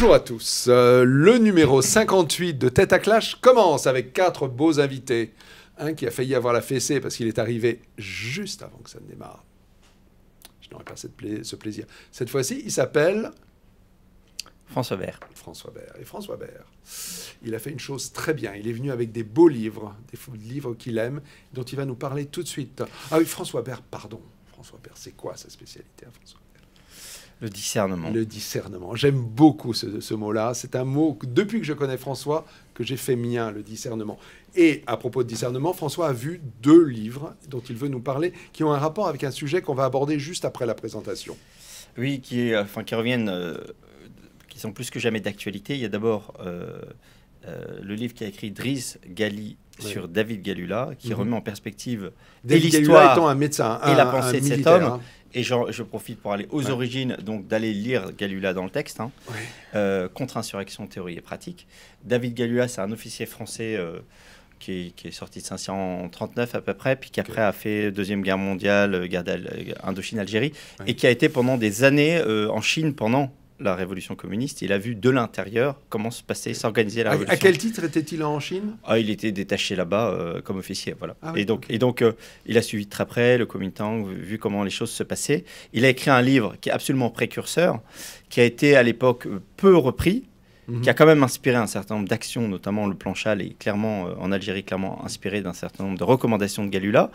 Bonjour à tous. Le numéro 58 de Tête à Clash commence avec 4 beaux invités. Un qui a failli avoir la fessée parce qu'il est arrivé juste avant que ça ne démarre. Je n'aurais pas ce plaisir. Cette fois-ci, il s'appelle... François Bert. François Bert. Et François Bert, il a fait une chose très bien. Il est venu avec des beaux livres, des livres qu'il aime, dont il va nous parler tout de suite. Ah oui, François Bert, pardon. François Bert, c'est quoi sa spécialité, hein, François Bert? Le discernement. Le discernement. J'aime beaucoup ce mot-là. C'est un mot, depuis que je connais François, que j'ai fait mien, le discernement. Et à propos de discernement, François a vu 2 livres dont il veut nous parler, qui ont un rapport avec un sujet qu'on va aborder juste après la présentation. Oui, qui reviennent, qui sont plus que jamais d'actualité. Il y a d'abord le livre qu'a écrit Driss Ghali sur David Galula, qui remet en perspective l'histoire étant un médecin, et la pensée de cet homme. Hein. Et je profite pour aller aux origines, donc d'aller lire Galula dans le texte, hein. Contre-insurrection, théorie et pratique. David Galula, c'est un officier français qui est sorti de Saint-Cyr en 1939 à peu près, puis qui après a fait Deuxième Guerre mondiale, guerre Indochine-Algérie, et qui a été pendant des années en Chine pendant la révolution communiste. Il a vu de l'intérieur comment s'organiser la révolution. À quel titre était-il en Chine? Il était détaché là-bas comme officier, voilà. Ah oui, et donc il a suivi de très près le Kuomintang, vu comment les choses se passaient. Il a écrit un livre qui est absolument précurseur, qui a été à l'époque peu repris, qui a quand même inspiré un certain nombre d'actions, notamment le plan Chal est clairement, en Algérie, clairement inspiré d'un certain nombre de recommandations de Galula.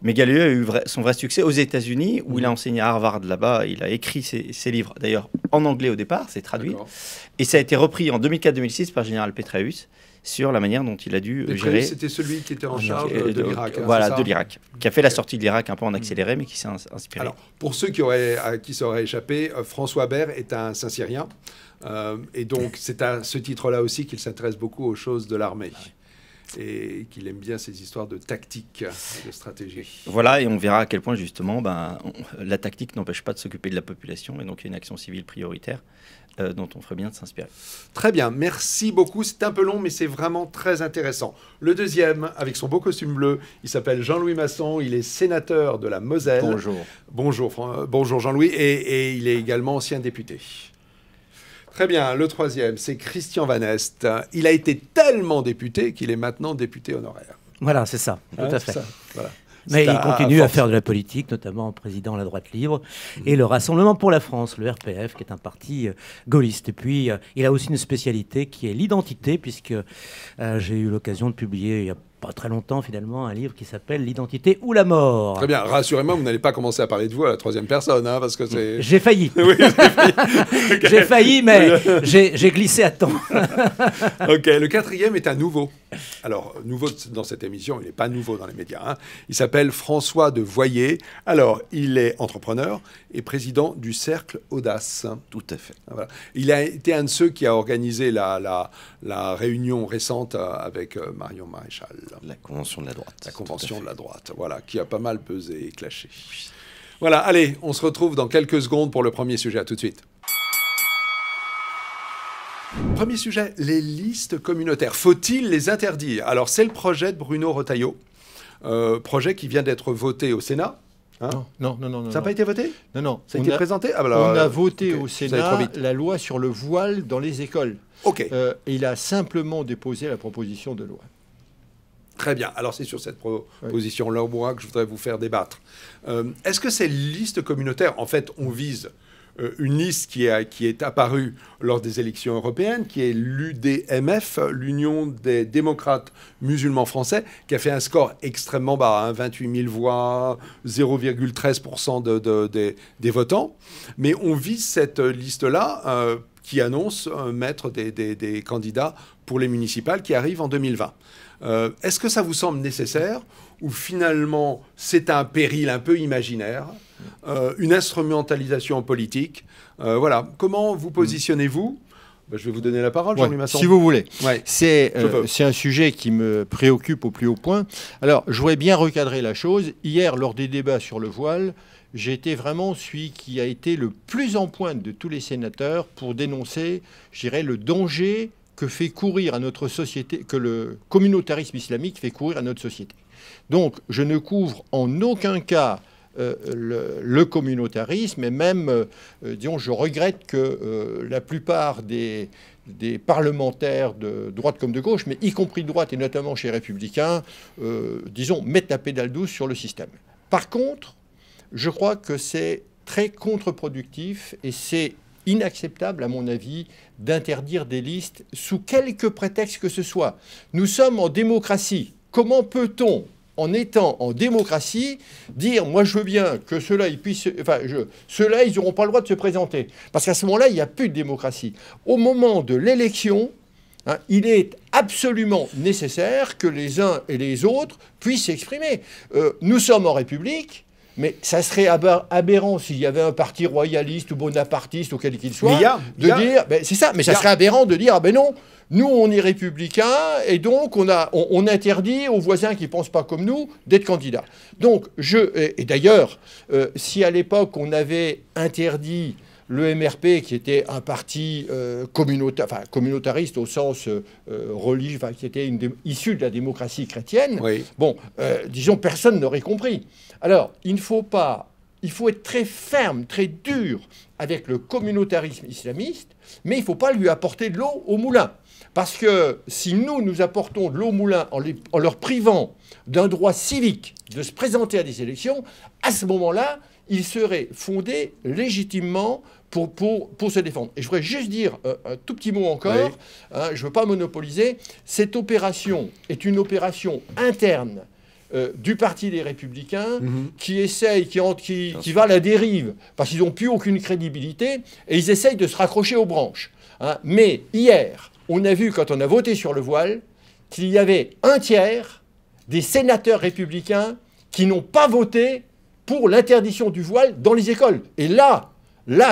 Mais Galula a eu son vrai succès aux États-Unis, où il a enseigné à Harvard là-bas. Il a écrit ses livres, d'ailleurs en anglais au départ, c'est traduit. Et ça a été repris en 2004-2006 par Général Petraeus sur la manière dont il a dû gérer... C'était celui qui était en charge de l'Irak. Voilà, de l'Irak, qui a fait la sortie de l'Irak un peu en accéléré, mais qui s'est inspiré. Alors, pour ceux à qui ça aurait échappé, François Bert est un Saint-Cyrien. Et donc, c'est à ce titre-là aussi qu'il s'intéresse beaucoup aux choses de l'armée. Et qu'il aime bien ces histoires de tactique, de stratégie. Voilà, et on verra à quel point, justement, la tactique n'empêche pas de s'occuper de la population. Et donc, il y a une action civile prioritaire dont on ferait bien de s'inspirer. Très bien, merci beaucoup. C'est un peu long, mais c'est vraiment très intéressant. Le deuxième, avec son beau costume bleu, il s'appelle Jean-Louis Masson. Il est sénateur de la Moselle. Bonjour. Bonjour Jean-Louis. Et il est également ancien député. Très bien, le troisième, c'est Christian Van Est. Il a été tellement député qu'il est maintenant député honoraire. Voilà, c'est ça, tout à fait. Ça, voilà. Mais il continue à faire de la politique, notamment en président de la Droite Libre et le Rassemblement pour la France, le RPF, qui est un parti gaulliste. Et puis, il a aussi une spécialité qui est l'identité, puisque j'ai eu l'occasion de publier il y a pas très longtemps, finalement, un livre qui s'appelle L'identité ou la mort. Très bien, rassurez-moi, vous n'allez pas commencer à parler de vous à la 3e personne, hein, parce que c'est... J'ai failli. Oui, okay. J'ai failli, mais j'ai glissé à temps. Ok, le 4e est un nouveau. Alors, nouveau dans cette émission, il n'est pas nouveau dans les médias. Hein. Il s'appelle François de Voyer. Alors, il est entrepreneur et président du Cercle Audace. Tout à fait. Voilà. Il a été un de ceux qui a organisé la réunion récente avec Marion Maréchal. La Convention de la droite. La Convention de la droite, voilà, qui a pas mal pesé et clashé. Voilà, allez, on se retrouve dans quelques secondes pour le premier sujet. À tout de suite. Premier sujet, les listes communautaires. Faut-il les interdire? Alors, c'est le projet de Bruno Retailleau, projet qui vient d'être voté au Sénat. Hein? Non. Ça n'a pas été voté? Non. Ça a été présenté? On a voté au Sénat la loi sur le voile dans les écoles. Ok. Il a simplement déposé la proposition de loi. Très bien. Alors, c'est sur cette proposition-là, au moins, que je voudrais vous faire débattre. Est-ce que ces listes communautaires, en fait, on vise une liste qui est apparue lors des élections européennes, qui est l'UDMF, l'Union des démocrates musulmans français, qui a fait un score extrêmement bas, hein, 28 000 voix, 0,13% des votants. Mais on vise cette liste-là qui annonce mettre des candidats pour les municipales qui arrivent en 2020. Est-ce que ça vous semble nécessaire ou finalement c'est un péril un peu imaginaire, une instrumentalisation politique? Voilà. Comment vous positionnez-vous? Je vais vous donner la parole, Jean-Louis Masson. Si vous voulez. Ouais. C'est un sujet qui me préoccupe au plus haut point. Alors, je voudrais bien recadrer la chose. Hier, lors des débats sur le voile, j'ai été vraiment celui qui a été le plus en pointe de tous les sénateurs pour dénoncer, je dirais, le danger que fait courir à notre société, que le communautarisme islamique fait courir à notre société. Donc, je ne couvre en aucun cas le communautarisme, et même, disons, je regrette que la plupart des parlementaires de droite comme de gauche, mais y compris de droite et notamment chez les Républicains, disons, mettent la pédale douce sur le système. Par contre, je crois que c'est très contre-productif et c'est inacceptable, à mon avis, d'interdire des listes sous quelque prétexte que ce soit. Nous sommes en démocratie. Comment peut-on, en étant en démocratie, dire « moi je veux bien que ceux-là, ceux-là, ils n'auront pas le droit de se présenter ». Parce qu'à ce moment-là, il n'y a plus de démocratie. Au moment de l'élection, hein, il est absolument nécessaire que les uns et les autres puissent s'exprimer. Nous sommes en République. Mais ça serait aberrant s'il y avait un parti royaliste ou bonapartiste ou quel qu'il soit, dire, ben, c'est ça, mais ça serait aberrant de dire, ah ben non, nous on est républicains et donc on interdit aux voisins qui ne pensent pas comme nous d'être candidats. Donc, et d'ailleurs, si à l'époque on avait interdit le MRP, qui était un parti communautariste au sens religieux, qui était issu de la démocratie chrétienne, oui. Bon, disons, personne n'aurait compris. Alors, il faut être très ferme, très dur avec le communautarisme islamiste, mais il ne faut pas lui apporter de l'eau au moulin. Parce que si nous apportons de l'eau au moulin en leur privant d'un droit civique de se présenter à des élections, à ce moment-là, il serait fondé légitimement pour se défendre. Et je voudrais juste dire un tout petit mot encore, oui. Hein, je ne veux pas monopoliser, cette opération est une opération interne du Parti des Républicains qui essaye, qui va à la dérive, parce qu'ils n'ont plus aucune crédibilité, et ils essayent de se raccrocher aux branches. Hein. Mais hier, on a vu, quand on a voté sur le voile, qu'il y avait un tiers des sénateurs républicains qui n'ont pas voté pour l'interdiction du voile dans les écoles. Et là,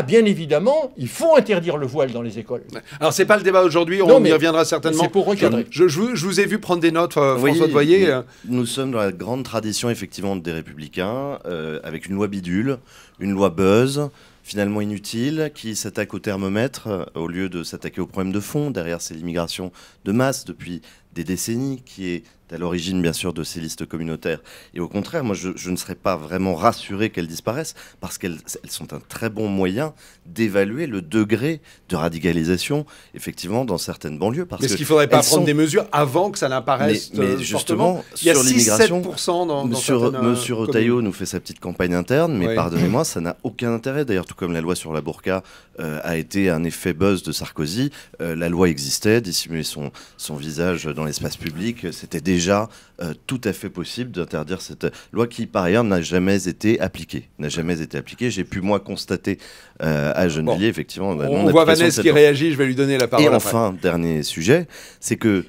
bien évidemment, il faut interdire le voile dans les écoles. Alors, ce n'est pas le débat aujourd'hui, on y reviendra certainement. C'est pour recadrer. Je vous ai vu prendre des notes, François Devoyer. Nous sommes dans la grande tradition, effectivement, des Républicains, avec une loi bidule, une loi buzz, finalement inutile, qui s'attaque au thermomètre au lieu de s'attaquer au problème de fond. Derrière, c'est l'immigration de masse depuis des décennies, qui est à l'origine, bien sûr, de ces listes communautaires. Et au contraire, moi, je ne serais pas vraiment rassuré qu'elles disparaissent, parce qu'elles sont un très bon moyen d'évaluer le degré de radicalisation, effectivement, dans certaines banlieues. Mais est-ce qu'il ne faudrait pas prendre des mesures avant que ça n'apparaisse mais justement, il y a sur l'immigration, 6-7% dans Monsieur Retailleau nous fait sa petite campagne interne, mais pardonnez-moi, ça n'a aucun intérêt. D'ailleurs, tout comme la loi sur la burqa a été un effet buzz de Sarkozy, la loi existait, dissimuler son visage dans l'espace public, c'était déjà tout à fait possible d'interdire cette loi qui, par ailleurs, n'a jamais été appliquée. J'ai pu, moi, constater à Gennevilliers, effectivement... On voit Vanessa qui réagit, je vais lui donner la parole. Et enfin, dernier sujet, c'est que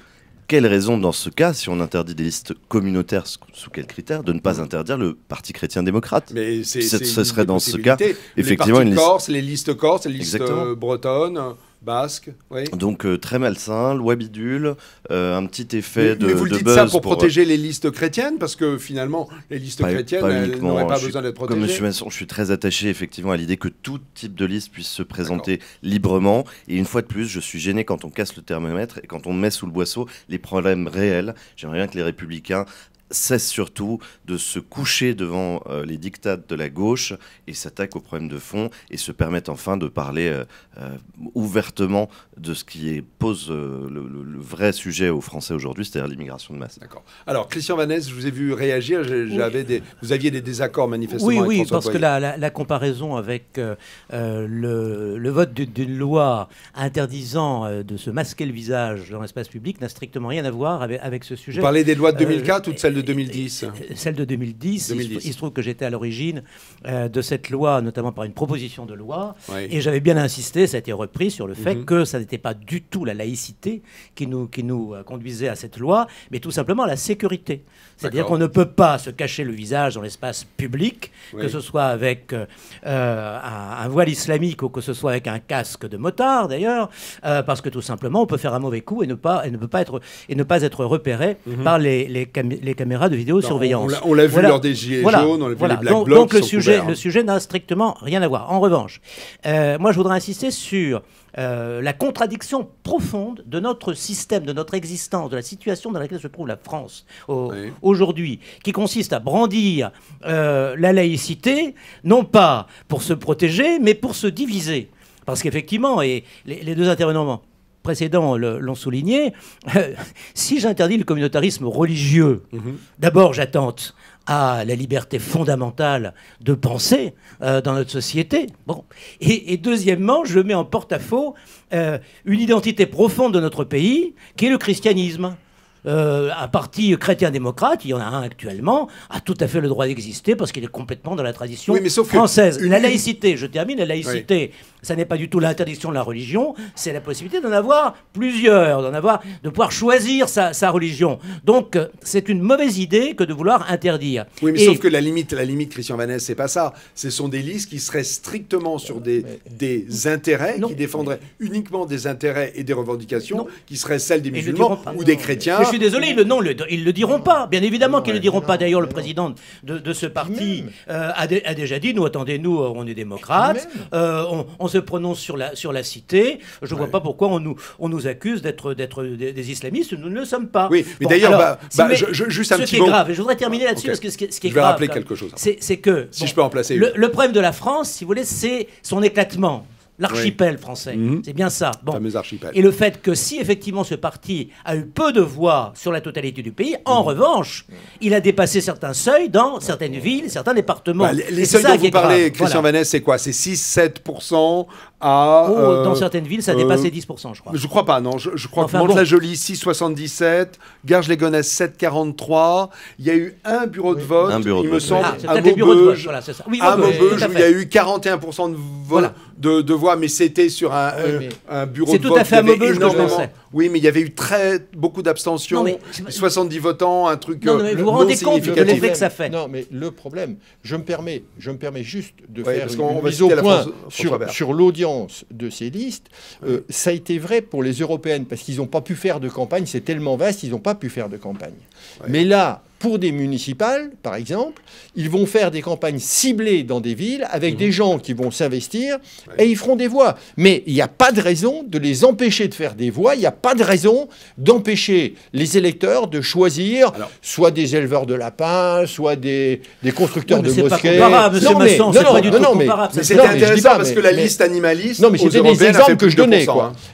quelle raison, dans ce cas, si on interdit des listes communautaires, sous quels critères, de ne pas interdire le Parti chrétien-démocrate? Mais ce serait dans ce cas, effectivement, les listes corse, les listes bretonnes... Basque, oui. Donc très malsain, loi bidule, un petit effet de buzz. Mais vous le dites ça pour protéger les listes chrétiennes, parce que finalement, les listes chrétiennes, elles n'auraient pas besoin d'être protégées. Comme M. Masson, je suis très attaché effectivement à l'idée que tout type de liste puisse se présenter librement. Et une fois de plus, je suis gêné quand on casse le thermomètre et quand on met sous le boisseau les problèmes réels. J'aimerais bien que les Républicains cesse surtout de se coucher devant les dictats de la gauche et s'attaque aux problèmes de fond et se permettent enfin de parler ouvertement de ce qui pose le vrai sujet aux Français aujourd'hui, c'est-à-dire l'immigration de masse. D'accord. Alors, Christian Vanessa, je vous ai vu réagir. Vous aviez des désaccords manifestement avec François parce que la comparaison avec le vote d'une loi interdisant de se masquer le visage dans l'espace public n'a strictement rien à voir avec ce sujet. Vous parlez des lois de 2004 ou de celles de 2010? Celle de 2010. Il se trouve que j'étais à l'origine de cette loi, notamment par une proposition de loi, et j'avais bien insisté, ça a été repris, sur le fait que ça n'était pas du tout la laïcité qui nous conduisait à cette loi, mais tout simplement la sécurité. C'est-à-dire qu'on ne peut pas se cacher le visage dans l'espace public, que ce soit avec un voile islamique ou que ce soit avec un casque de motard, d'ailleurs, parce que tout simplement, on peut faire un mauvais coup et ne pas être repéré par les caméras de vidéosurveillance. On l'a vu Voilà. lors des Gilets Voilà. jaunes, on l'a vu Voilà. les Black Donc, Blocs donc le qui sont couverts, hein. sujet n'a strictement rien à voir. En revanche, moi je voudrais insister sur la contradiction profonde de notre système, de notre existence, de la situation dans laquelle se trouve la France Oui. aujourd'hui, qui consiste à brandir la laïcité, non pas pour se protéger, mais pour se diviser. Parce qu'effectivement, et les deux intervenants précédents l'ont souligné, si j'interdis le communautarisme religieux, d'abord j'attente à la liberté fondamentale de penser dans notre société. Bon. Et deuxièmement, je mets en porte-à-faux une identité profonde de notre pays, qui est le christianisme. Un parti chrétien-démocrate, il y en a un actuellement, a tout à fait le droit d'exister parce qu'il est complètement dans la tradition Oui, mais sauf que française. La laïcité, je termine, la laïcité, ça n'est pas du tout l'interdiction de la religion, c'est la possibilité d'en avoir plusieurs, de pouvoir choisir sa religion. Donc, c'est une mauvaise idée que de vouloir interdire. Oui, mais sauf que la limite, Christian Vannès, c'est pas ça. Ce sont des listes qui seraient strictement sur des intérêts, qui défendraient uniquement des intérêts et des revendications, qui seraient celles des musulmans ou des chrétiens. Je suis désolé, ils le diront pas. Bien évidemment qu'ils le diront pas. D'ailleurs, le président de ce parti a déjà dit, nous, attendez-nous, on est démocrates, on se prononce sur la cité. Je vois pas pourquoi on nous accuse d'être des islamistes. Nous ne le sommes pas. Oui, mais bon, d'ailleurs, juste un petit mot. Ce qui est grave, et je voudrais terminer là-dessus, parce que ce qui est grave... Je vais rappeler quelque chose. C'est que... Si je peux en placer le problème de la France, si vous voulez, c'est son éclatement. L'archipel français, c'est bien ça. Bon. Fameux archipel. Et le fait que si effectivement ce parti a eu peu de voix sur la totalité du pays, en revanche, il a dépassé certains seuils dans certaines villes, certains départements. Les seuils dont vous parlez, Christian Vannès, c'est quoi? C'est 6-7% à... dans certaines villes, ça a dépassé 10%, je crois. Je crois pas, non. Je crois que Mantes-la-Jolie, 6,77. Garges-les-Gonesse, 7,43. Il y a eu un bureau de vote, il me semble, à Maubeuge. Voilà, c'est ça. À Maubeuge, où il y a eu 41% de vote, de voix, mais c'était sur un bureau de vote. C'est tout à fait à Maubeuge que je pensais. Oui, mais il y avait eu beaucoup d'abstentions, 70 votants, un truc non, mais vous vous rendez compte de l'effet que ça fait. Non, mais le problème, je me permets juste de faire une mise au point sur l'audience de ces listes. Ça a été vrai pour les européennes, parce qu'ils n'ont pas pu faire de campagne, c'est tellement vaste, ils n'ont pas pu faire de campagne. Ouais. Mais là, pour des municipales, par exemple, ils vont faire des campagnes ciblées dans des villes avec des gens qui vont s'investir et ils feront des voix. Mais il n'y a pas de raison de les empêcher de faire des voix, il n'y a pas de raison d'empêcher les électeurs de choisir soit des éleveurs de lapins, soit des constructeurs de mosquées. C'est pas comparable, monsieur Masson, c'est pas du tout comparable. Mais c'est intéressant parce que la liste animaliste, non, mais c'était des exemples que je donnais.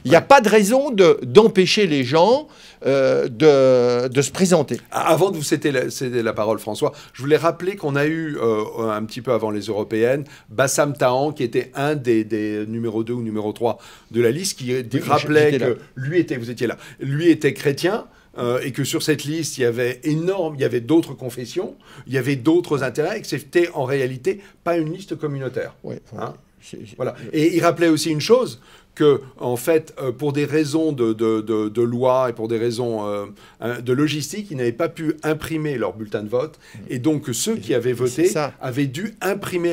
Il n'y a pas de raison d'empêcher les gens de se présenter. Avant de vous céder la parole, François, je voulais rappeler qu'on a eu, un petit peu avant les européennes, Bassam Tahan, qui était un des numéro 2 ou numéro 3 de la liste, qui rappelait que vous étiez là, lui était chrétien, et que sur cette liste, il y avait d'autres confessions, il y avait d'autres intérêts, et que c'était en réalité pas une liste communautaire. Ouais, hein voilà. Et il rappelait aussi une chose, que, en fait, pour des raisons de loi et pour des raisons de logistique, ils n'avaient pas pu imprimer leur bulletin de vote. Et donc, ceux qui avaient voté avaient dû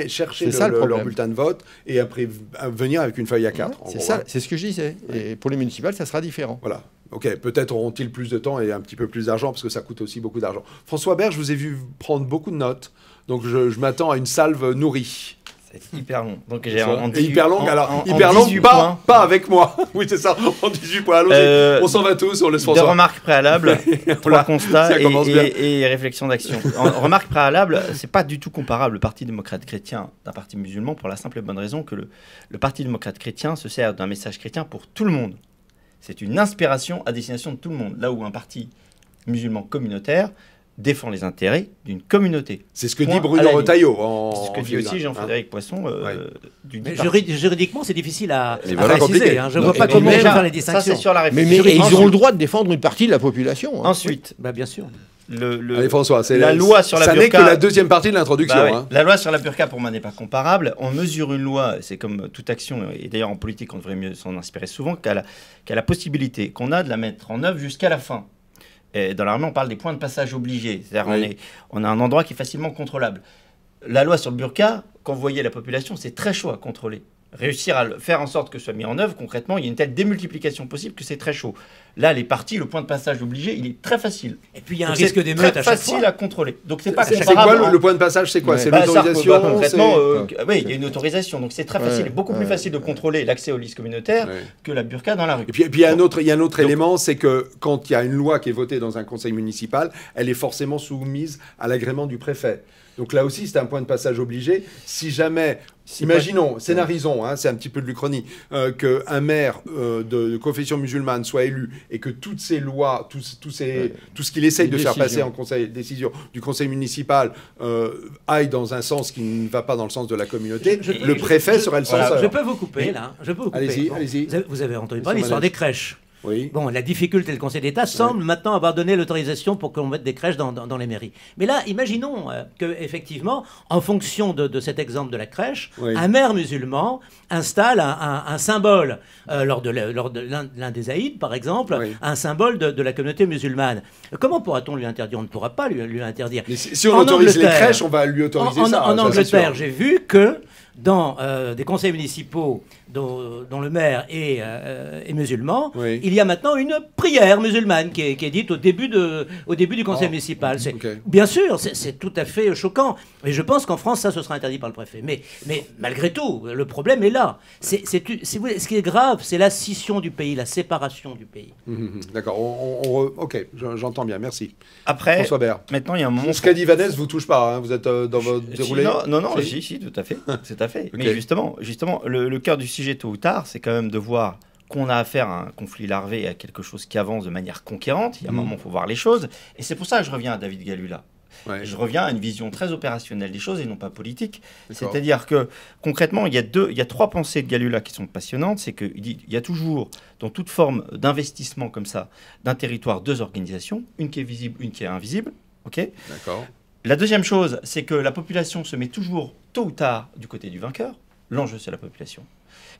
chercher leur bulletin de vote et après venir avec une feuille A4. C'est ça, c'est ce que je disais. Et pour les municipales, ça sera différent. Voilà. Ok, peut-être auront-ils plus de temps et un petit peu plus d'argent, parce que ça coûte aussi beaucoup d'argent. François Berge, je vous ai vu prendre beaucoup de notes, donc je m'attends à une salve nourrie. C'est hyper long. Donc hyper long, pas avec moi. Oui, c'est ça, en 18 points. On s'en va tous, on laisse François. 2 remarques préalables, 3 constats et réflexions d'action. En remarque préalable, c'est pas du tout comparable le Parti démocrate chrétien d'un parti musulman, pour la simple et bonne raison que le Parti démocrate chrétien se sert d'un message chrétien pour tout le monde. C'est une inspiration à destination de tout le monde. Là où un parti musulman communautaire défend les intérêts d'une communauté. C'est ce que dit Bruno Retailleau. C'est ce que dit aussi Jean-Frédéric Poisson du mais juridiquement, c'est difficile à préciser. Je ne vois pas comment faire les distinctions. Ça, c'est sur la réflexion. Mais ils auront le droit de défendre une partie de la population. Ensuite, bien sûr. Allez, François, la loi sur la burqa. Ça n'est que la deuxième partie de l'introduction. La loi sur la burqa, pour moi, n'est pas comparable. On mesure une loi, c'est comme toute action, et d'ailleurs en politique, on devrait mieux s'en inspirer souvent, qu'à la possibilité qu'on a de la mettre en œuvre jusqu'à la fin. Et dans l'armée, on parle des points de passage obligés. C'est-à-dire on a un endroit qui est facilement contrôlable. La loi sur le burqa, quand vous voyez la population, c'est très chaud à contrôler. Réussir à faire en sorte que ce soit mis en œuvre, concrètement, il y a une telle démultiplication possible que c'est très chaud. Là, les partis, le point de passage obligé, il est très facile. Et puis il y a un Donc, risque d'émeute à très chaque facile fois. à contrôler. Donc c'est pas C'est comparable. quoi le point de passage? C'est quoi? Ouais. C'est Bah, ça, l'autorisation? concrètement, c'est- oui, il y a une autorisation. Donc c'est très facile, Ouais, beaucoup plus facile de contrôler l'accès aux listes communautaires Ouais. que la burqa dans la rue. Et puis il y a un autre Donc- élément, c'est que quand il y a une loi qui est votée dans un conseil municipal, elle est forcément soumise à l'agrément du préfet. Donc là aussi, c'est un point de passage obligé. Si jamais, imaginons, scénarisons, hein, c'est un petit peu de l'Uchronie, qu'un maire de confession musulmane soit élu et que toutes ces lois, tout ce qu'il essaye de faire passer en décision du conseil municipal aille dans un sens qui ne va pas dans le sens de la communauté, le préfet serait le censeur. Je peux vous couper là. Je peux vous couper. Allez-y, Bon, allez-y. Vous avez entendu Monsieur parler de l'histoire Manès. des crèches. Oui. Bon, la difficulté, le Conseil d'État semble maintenant avoir donné l'autorisation pour qu'on mette des crèches dans les mairies. Mais là, imaginons que effectivement, en fonction de cet exemple de la crèche, Oui. un maire musulman installe un symbole lors de l'un des Aïds, par exemple, Oui. un symbole de la communauté musulmane. Comment pourra-t-on lui interdire? On ne pourra pas lui interdire. Mais si on En autorise les Angleterre- crèches, on va lui autoriser En ça. ça, c'est Angleterre, sûr. j'ai vu que dans des conseils municipaux dont le maire est musulman, Oui. il y a maintenant une prière musulmane qui est dite au début du conseil municipal. ok. Bien sûr, c'est tout à fait choquant. Et je pense qu'en France, ça, ce sera interdit par le préfet. Mais malgré tout, le problème est là. Ce qui est grave, c'est la scission du pays, la séparation du pays. D'accord. Ok, j'entends bien. Merci. Après, François Bert. maintenant, il y a un moment. Ce qu'a dit Vanessa vous touche pas. Hein. Vous êtes dans votre déroulé. Non, Si. si, tout à fait. Tout à fait. Ok. Mais justement, le cœur du sujet, tôt ou tard, c'est quand même de voir qu'on a affaire à un conflit larvé et à quelque chose qui avance de manière conquérante. Il y a un moment, il faut voir les choses. Et c'est pour ça que je reviens à David Galula. Ouais. Je reviens à une vision très opérationnelle des choses et non pas politique. D'accord. C'est-à-dire que, concrètement, il y a trois pensées de Galula qui sont passionnantes. C'est qu'il dit il y a toujours, dans toute forme d'investissement comme ça, d'un territoire, deux organisations, une qui est visible, une qui est invisible. Ok. D'accord. La deuxième chose, c'est que la population se met toujours, tôt ou tard, du côté du vainqueur. L'enjeu, c'est la population.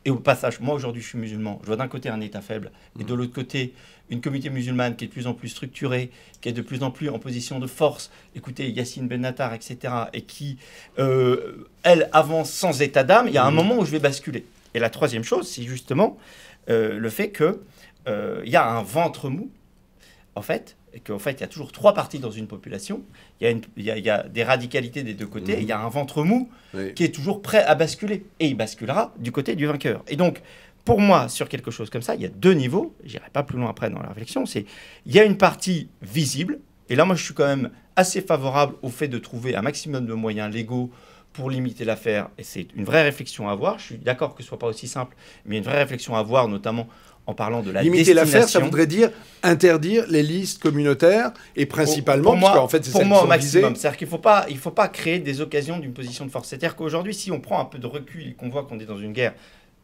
Et au passage, moi aujourd'hui, je suis musulman. Je vois d'un côté un État faible et de l'autre côté une communauté musulmane qui est de plus en plus structurée, qui est de plus en plus en position de force. Écoutez, Yassine Bennatar, etc. Et qui, elle, avance sans état d'âme. Il y a un moment où je vais basculer. Et la troisième chose, c'est justement le fait qu'il y a un ventre mou, en fait, et qu'en fait, il y a toujours trois parties dans une population. Il y a des radicalités des deux côtés. Il y a un ventre mou Oui. qui est toujours prêt à basculer. Et il basculera du côté du vainqueur. Et donc, pour moi, sur quelque chose comme ça, il y a deux niveaux. Je n'irai pas plus loin après dans la réflexion. Il y a une partie visible. Et là, moi, je suis quand même assez favorable au fait de trouver un maximum de moyens légaux pour limiter l'affaire. Et c'est une vraie réflexion à avoir. Je suis d'accord que ce ne soit pas aussi simple, mais une vraie réflexion à avoir, notamment en parlant de la Limiter l'affaire, ça destination. voudrait dire interdire les listes communautaires et principalement, pour parce moi, qu'en fait, c'est pour celles moi qui au sont maximum. visées. C'est-à-dire qu'il ne faut pas créer des occasions d'une position de force. C'est-à-dire qu'aujourd'hui, si on prend un peu de recul et qu'on voit qu'on est dans une guerre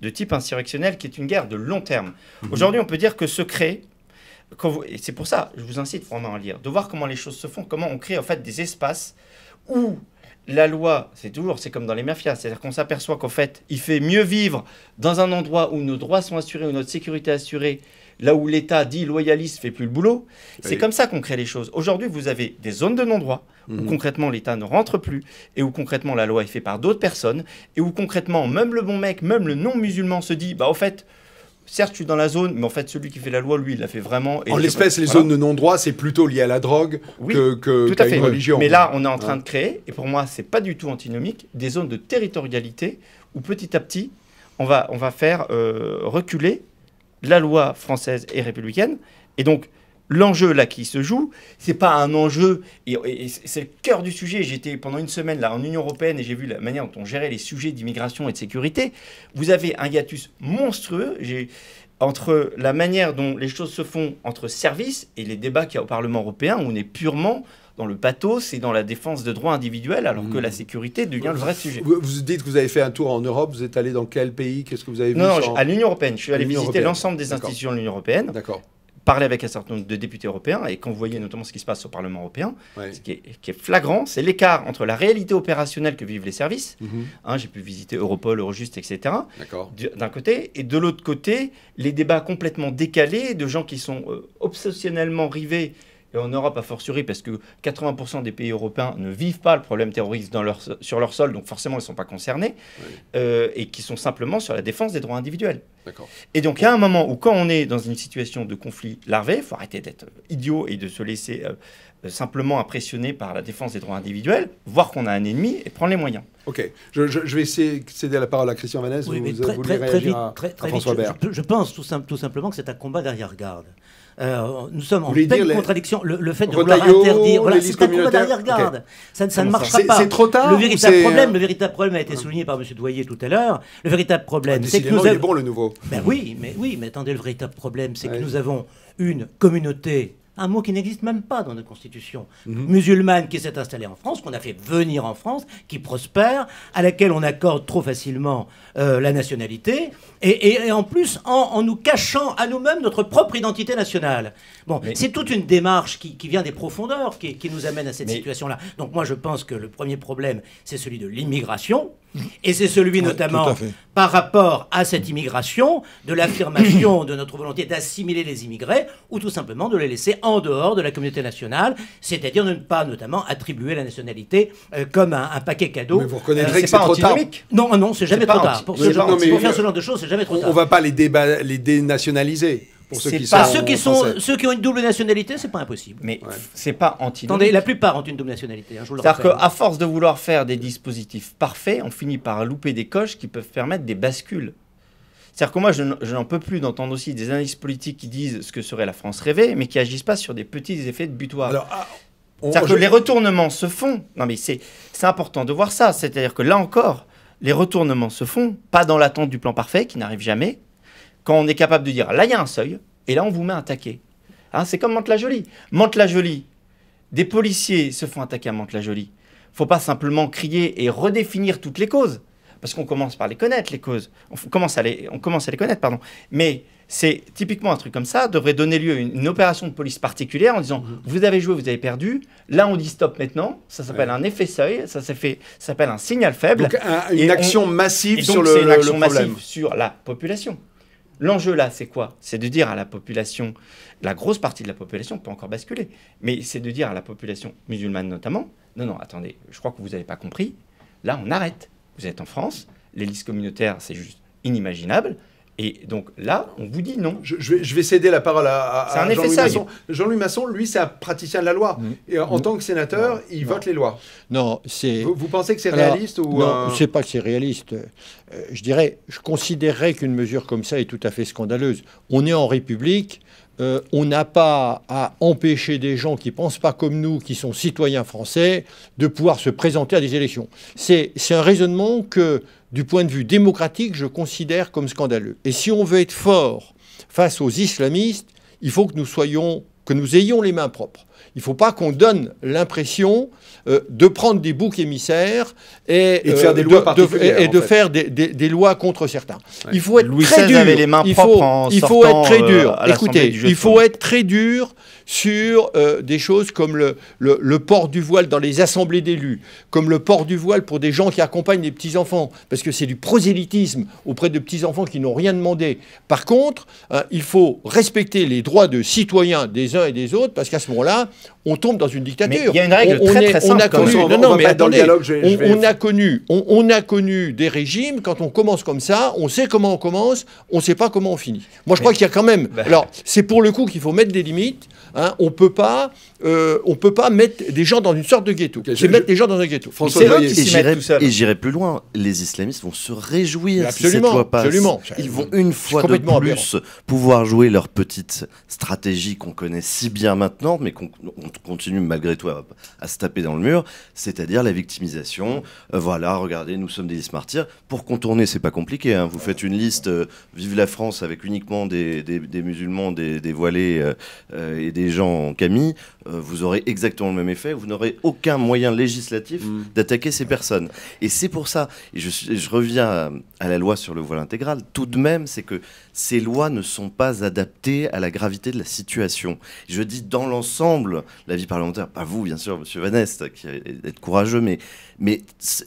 de type insurrectionnel, qui est une guerre de long terme, aujourd'hui, on peut dire que se crée, et c'est pour ça, je vous incite vraiment à lire, de voir comment les choses se font, comment on crée en fait des espaces où la loi, c'est comme dans les mafias, c'est-à-dire qu'on s'aperçoit qu'en fait, il fait mieux vivre dans un endroit où nos droits sont assurés, où notre sécurité est assurée, là où l'État dit loyaliste fait plus le boulot. C'est Oui. comme ça qu'on crée les choses. Aujourd'hui, vous avez des zones de non-droit où concrètement l'État ne rentre plus et où concrètement la loi est faite par d'autres personnes et où concrètement même le bon mec, même le non-musulman se dit, bah au fait, certes je suis dans la zone, mais en fait celui qui fait la loi, lui, il l'a fait vraiment. Et En l'espèce, les voilà. zones de non-droit, c'est plutôt lié à la drogue Oui, que tout à qu'à fait. une religion. Mais là, on est en train de créer, et pour moi, c'est pas du tout antinomique, des zones de territorialité où petit à petit, on va faire reculer la loi française et républicaine. Et donc, l'enjeu là qui se joue, c'est pas un enjeu, et c'est le cœur du sujet. J'étais pendant une semaine là en Union européenne et j'ai vu la manière dont on gérait les sujets d'immigration et de sécurité. Vous avez un hiatus monstrueux entre la manière dont les choses se font entre services et les débats qu'il y a au Parlement européen, où on est purement dans le pathos et dans la défense de droits individuels, alors que la sécurité devient le vrai sujet. Vous dites que vous avez fait un tour en Europe, vous êtes allé dans quel pays? Qu'est-ce que vous avez vu? Non, sans- à l'Union européenne. Je suis allé L'Union visiter européenne. l'ensemble des D'accord. institutions de l'Union européenne, D'accord. parler avec un certain nombre de députés européens, et quand vous voyez notamment ce qui se passe au Parlement européen, Ouais. ce qui est flagrant, c'est l'écart entre la réalité opérationnelle que vivent les services. Mhm. J'ai pu visiter Europol, Eurojust, etc. D'accord. D'un côté, et de l'autre côté, les débats complètement décalés de gens qui sont obsessionnellement rivés et en Europe a fortiori, parce que 80% des pays européens ne vivent pas le problème terroriste sur leur sol, donc forcément ils ne sont pas concernés, et qui sont simplement sur la défense des droits individuels. Et donc il y a un moment où quand on est dans une situation de conflit larvé, il faut arrêter d'être idiot et de se laisser simplement impressionner par la défense des droits individuels, voir qu'on a un ennemi et prendre les moyens. Ok, je vais essayer de céder la parole à Christian Vannès. Oui, vous voulez réagir à François Bert. Je pense tout simplement que c'est un combat d'arrière-garde. Nous sommes en pleine contradiction. Le fait de vouloir interdire, voilà, c'est un combat d'arrière-garde. Okay. Ça ne marchera pas. C'est trop tard. Le véritable problème a été souligné par M. Doyer tout à l'heure. Le véritable problème, c'est que nous avons... il est bon le nouveau. Ben oui, mais attendez, le véritable problème, c'est que nous avons une communauté, un mot qui n'existe même pas dans notre constitution, musulmane qui s'est installée en France, qu'on a fait venir en France, qui prospère, à laquelle on accorde trop facilement la nationalité, et en plus en nous cachant à nous-mêmes notre propre identité nationale. Bon, c'est toute une démarche qui vient des profondeurs, qui nous amène à cette situation-là. Donc moi je pense que le premier problème, c'est celui de l'immigration, et c'est celui notamment par rapport à cette immigration, de l'affirmation de notre volonté d'assimiler les immigrés, ou tout simplement de les laisser en dehors de la communauté nationale, c'est-à-dire de ne pas notamment attribuer la nationalité comme un paquet cadeau. Mais vous reconnaîtrez que c'est trop tard. Non, c'est jamais trop tard. Pour faire ce genre de choses, c'est jamais trop tard. On ne va pas les dénationaliser. Pour ceux qui ont une double nationalité, c'est pas impossible. Mais c'est pas antinomique. Attendez, la plupart ont une double nationalité. Je vous le rappelle. C'est-à-dire qu'à force de vouloir faire des dispositifs parfaits, on finit par louper des coches qui peuvent permettre des bascules. C'est-à-dire que moi, je n'en peux plus d'entendre aussi des analystes politiques qui disent ce que serait la France rêvée, mais qui agissent pas sur des petits effets de butoir. C'est-à-dire que les retournements se font. Non, mais c'est important de voir ça. C'est-à-dire que là encore, les retournements se font, pas dans l'attente du plan parfait, qui n'arrive jamais, quand on est capable de dire, là, il y a un seuil, et là, on vous met un taquet. Hein, c'est comme Mantes-la-Jolie. Mantes-la-Jolie, des policiers se font attaquer à Mantes-la-Jolie. Il ne faut pas simplement crier et redéfinir toutes les causes, parce qu'on commence par les connaître, les causes. On commence à les connaître, pardon. Mais c'est typiquement un truc comme ça, devrait donner lieu à une opération de police particulière en disant, vous avez joué, vous avez perdu. Là, on dit stop maintenant. Ça s'appelle un effet seuil. Ça s'appelle un signal faible. Donc, une action massive sur le problème. C'est une action massive sur la population. L'enjeu là, c'est quoi? C'est de dire à la population, la grosse partie de la population peut encore basculer, mais c'est de dire à la population musulmane notamment, non, attendez, je crois que vous n'avez pas compris, là on arrête. Vous êtes en France, les listes communautaires, c'est juste inimaginable. Et donc là, on vous dit non. Je vais céder la parole à Jean-Louis Masson. Jean-Louis Masson, lui, c'est un praticien de la loi. Et en tant que sénateur, il vote les lois. Non, c'est... Vous pensez que c'est réaliste ou Non, c'est pas que c'est réaliste. Je considérerais qu'une mesure comme ça est tout à fait scandaleuse. On est en République. On n'a pas à empêcher des gens qui ne pensent pas comme nous, qui sont citoyens français, de pouvoir se présenter à des élections. C'est un raisonnement que, du point de vue démocratique, je considère comme scandaleux. Et si on veut être fort face aux islamistes, il faut que nous ayons les mains propres. Il ne faut pas qu'on donne l'impression de prendre des boucs émissaires et de faire des lois particulières, et de faire des lois contre certains. Ouais. Il faut être très dur. Avait les mains propres il faut être très dur. Écoutez, il faut être très dur sur des choses comme le port du voile dans les assemblées d'élus, comme le port du voile pour des gens qui accompagnent les petits-enfants, parce que c'est du prosélytisme auprès de petits-enfants qui n'ont rien demandé. Par contre, il faut respecter les droits de citoyens des uns et des autres, parce qu'à ce moment-là, on tombe dans une dictature. Mais il y a une règle très simple. On a connu des régimes, quand on commence comme ça, on sait comment on commence, on ne sait pas comment on finit. Moi, je crois qu'il y a quand même... Alors, c'est pour le coup qu'il faut mettre des limites. Hein, on peut pas mettre des gens dans une sorte de ghetto. C'est mettre les gens dans un ghetto. Et j'irai plus loin. Les islamistes vont se réjouir si cette loi passe. Absolument. Ils vont une fois de plus pouvoir jouer leur petite stratégie qu'on connaît si bien maintenant, mais qu'on continue malgré tout à se taper dans le mur, c'est-à-dire la victimisation. Voilà, regardez, nous sommes des listes martyrs. Pour contourner, c'est pas compliqué. Hein. Vous faites une liste Vive la France avec uniquement des musulmans, des voilés et des gens en camis, vous aurez exactement le même effet. Vous n'aurez aucun moyen législatif d'attaquer ces personnes. Et c'est pour ça, et je reviens à la loi sur le voile intégral, tout de même, c'est que ces lois ne sont pas adaptées à la gravité de la situation. Je dis dans l'ensemble, la vie parlementaire, pas vous bien sûr, monsieur Vannès, qui est courageux, mais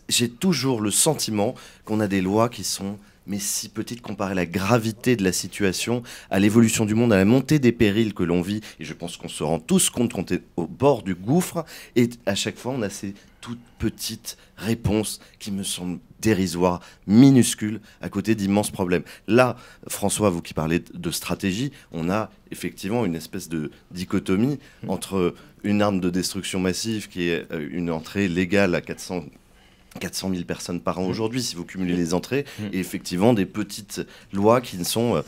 j'ai toujours le sentiment qu'on a des lois qui sont mais si petite comparée à la gravité de la situation, à l'évolution du monde, à la montée des périls que l'on vit. Et je pense qu'on se rend tous compte qu'on est au bord du gouffre. Et à chaque fois, on a ces toutes petites réponses qui me semblent dérisoires, minuscules, à côté d'immenses problèmes. Là, François, vous qui parlez de stratégie, on a effectivement une espèce de dichotomie entre une arme de destruction massive qui est une entrée légale à 400 000 personnes par an aujourd'hui, si vous cumulez les entrées, et effectivement des petites lois qui ne sont,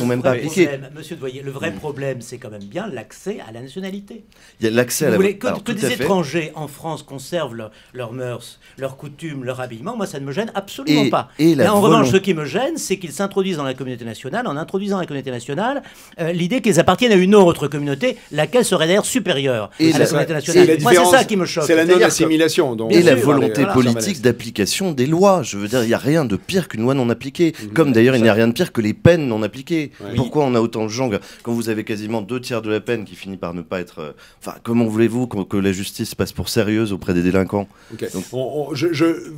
même pas appliquées. Monsieur Doyer, le vrai problème, c'est quand même bien l'accès à la nationalité. Il y a l'accès à la... Que des étrangers en France conservent leurs mœurs, leurs coutumes, leur habillement, moi ça ne me gêne absolument pas. En revanche, ce qui me gêne, c'est qu'ils s'introduisent dans la communauté nationale, en introduisant la communauté nationale, l'idée qu'ils appartiennent à une autre communauté, laquelle serait d'ailleurs supérieure à la communauté nationale. Moi, c'est ça qui me choque. C'est la non-assimilation. Et la volonté politique d'application des lois. Je veux dire, il n'y a rien de pire qu'une loi non appliquée. Comme d'ailleurs, il n'y a rien de pire que les peines non appliquées. Pourquoi on a autant de gens, quand vous avez quasiment 2/3 de la peine qui finit par ne pas être... Enfin, comment voulez-vous que la justice passe pour sérieuse auprès des délinquants? Donc,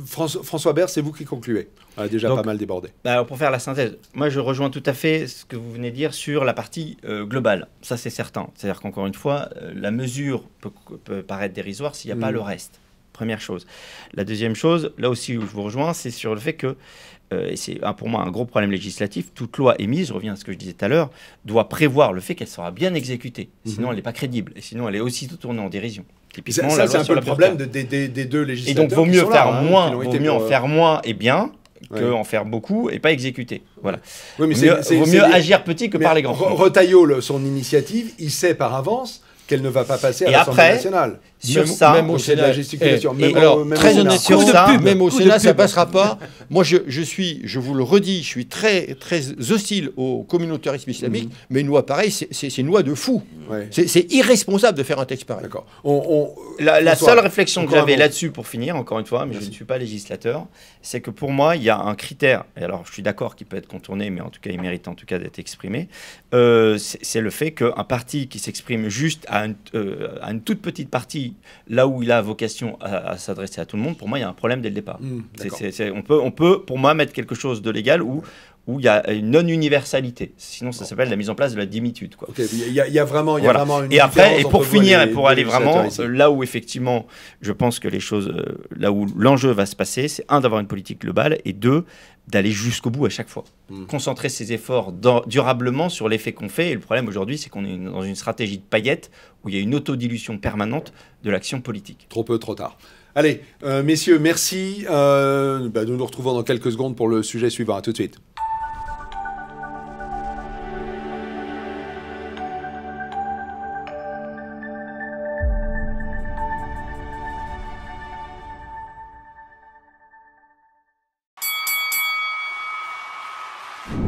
François Bert, c'est vous qui concluez. On a déjà pas mal débordé. Pour faire la synthèse, moi je rejoins tout à fait ce que vous venez de dire sur la partie globale. Ça c'est certain. C'est-à-dire qu'encore une fois, la mesure peut paraître dérisoire s'il n'y a pas le reste. Première chose. La deuxième chose, là aussi où je vous rejoins, c'est sur le fait que, et c'est pour moi un gros problème législatif, toute loi émise, je reviens à ce que je disais tout à l'heure, doit prévoir le fait qu'elle sera bien exécutée. Sinon, elle n'est pas crédible. Et sinon, elle est aussitôt tournée en dérision. Typiquement, ça, c'est un peu le problème des deux législateurs. Et donc, vaut mieux en faire moins et bien qu'en faire beaucoup et pas exécuter. Voilà. Oui, mais vaut mieux agir petit que parler grand. Retailleau, son initiative, il sait par avance qu'elle ne va pas passer à l'Assemblée nationale. Sur ça, même au Sénat, la gesticulation. Très honnêtement, même au Sénat, ça passera pas. Moi, je vous le redis, je suis très, très hostile au communautarisme islamique, mais une loi pareille, c'est une loi de fou. Ouais. C'est irresponsable de faire un texte pareil. D'accord. La seule réflexion que j'avais là-dessus, pour finir, encore une fois, mais je ne suis pas législateur, c'est que pour moi, il y a un critère, et alors je suis d'accord qu'il peut être contourné, mais en tout cas, il mérite en tout cas d'être exprimé, c'est le fait qu'un parti qui s'exprime juste à une toute petite partie, là où il a vocation à s'adresser à tout le monde, pour moi, il y a un problème dès le départ. On peut, pour moi, mettre quelque chose de légal où il y a une non-universalité. Sinon, ça s'appelle la mise en place de la dimitude. Il y a vraiment une et après, et pour finir, et pour aller vraiment là où, effectivement, je pense que les choses, là où l'enjeu va se passer, c'est d'avoir une politique globale, et d'aller jusqu'au bout à chaque fois. Concentrer ses efforts durablement sur l'effet qu'on fait. Et le problème aujourd'hui, c'est qu'on est dans une stratégie de paillettes où il y a une autodilution permanente de l'action politique. Trop peu, trop tard. Allez, messieurs, merci. Nous nous retrouvons dans quelques secondes pour le sujet suivant. À tout de suite.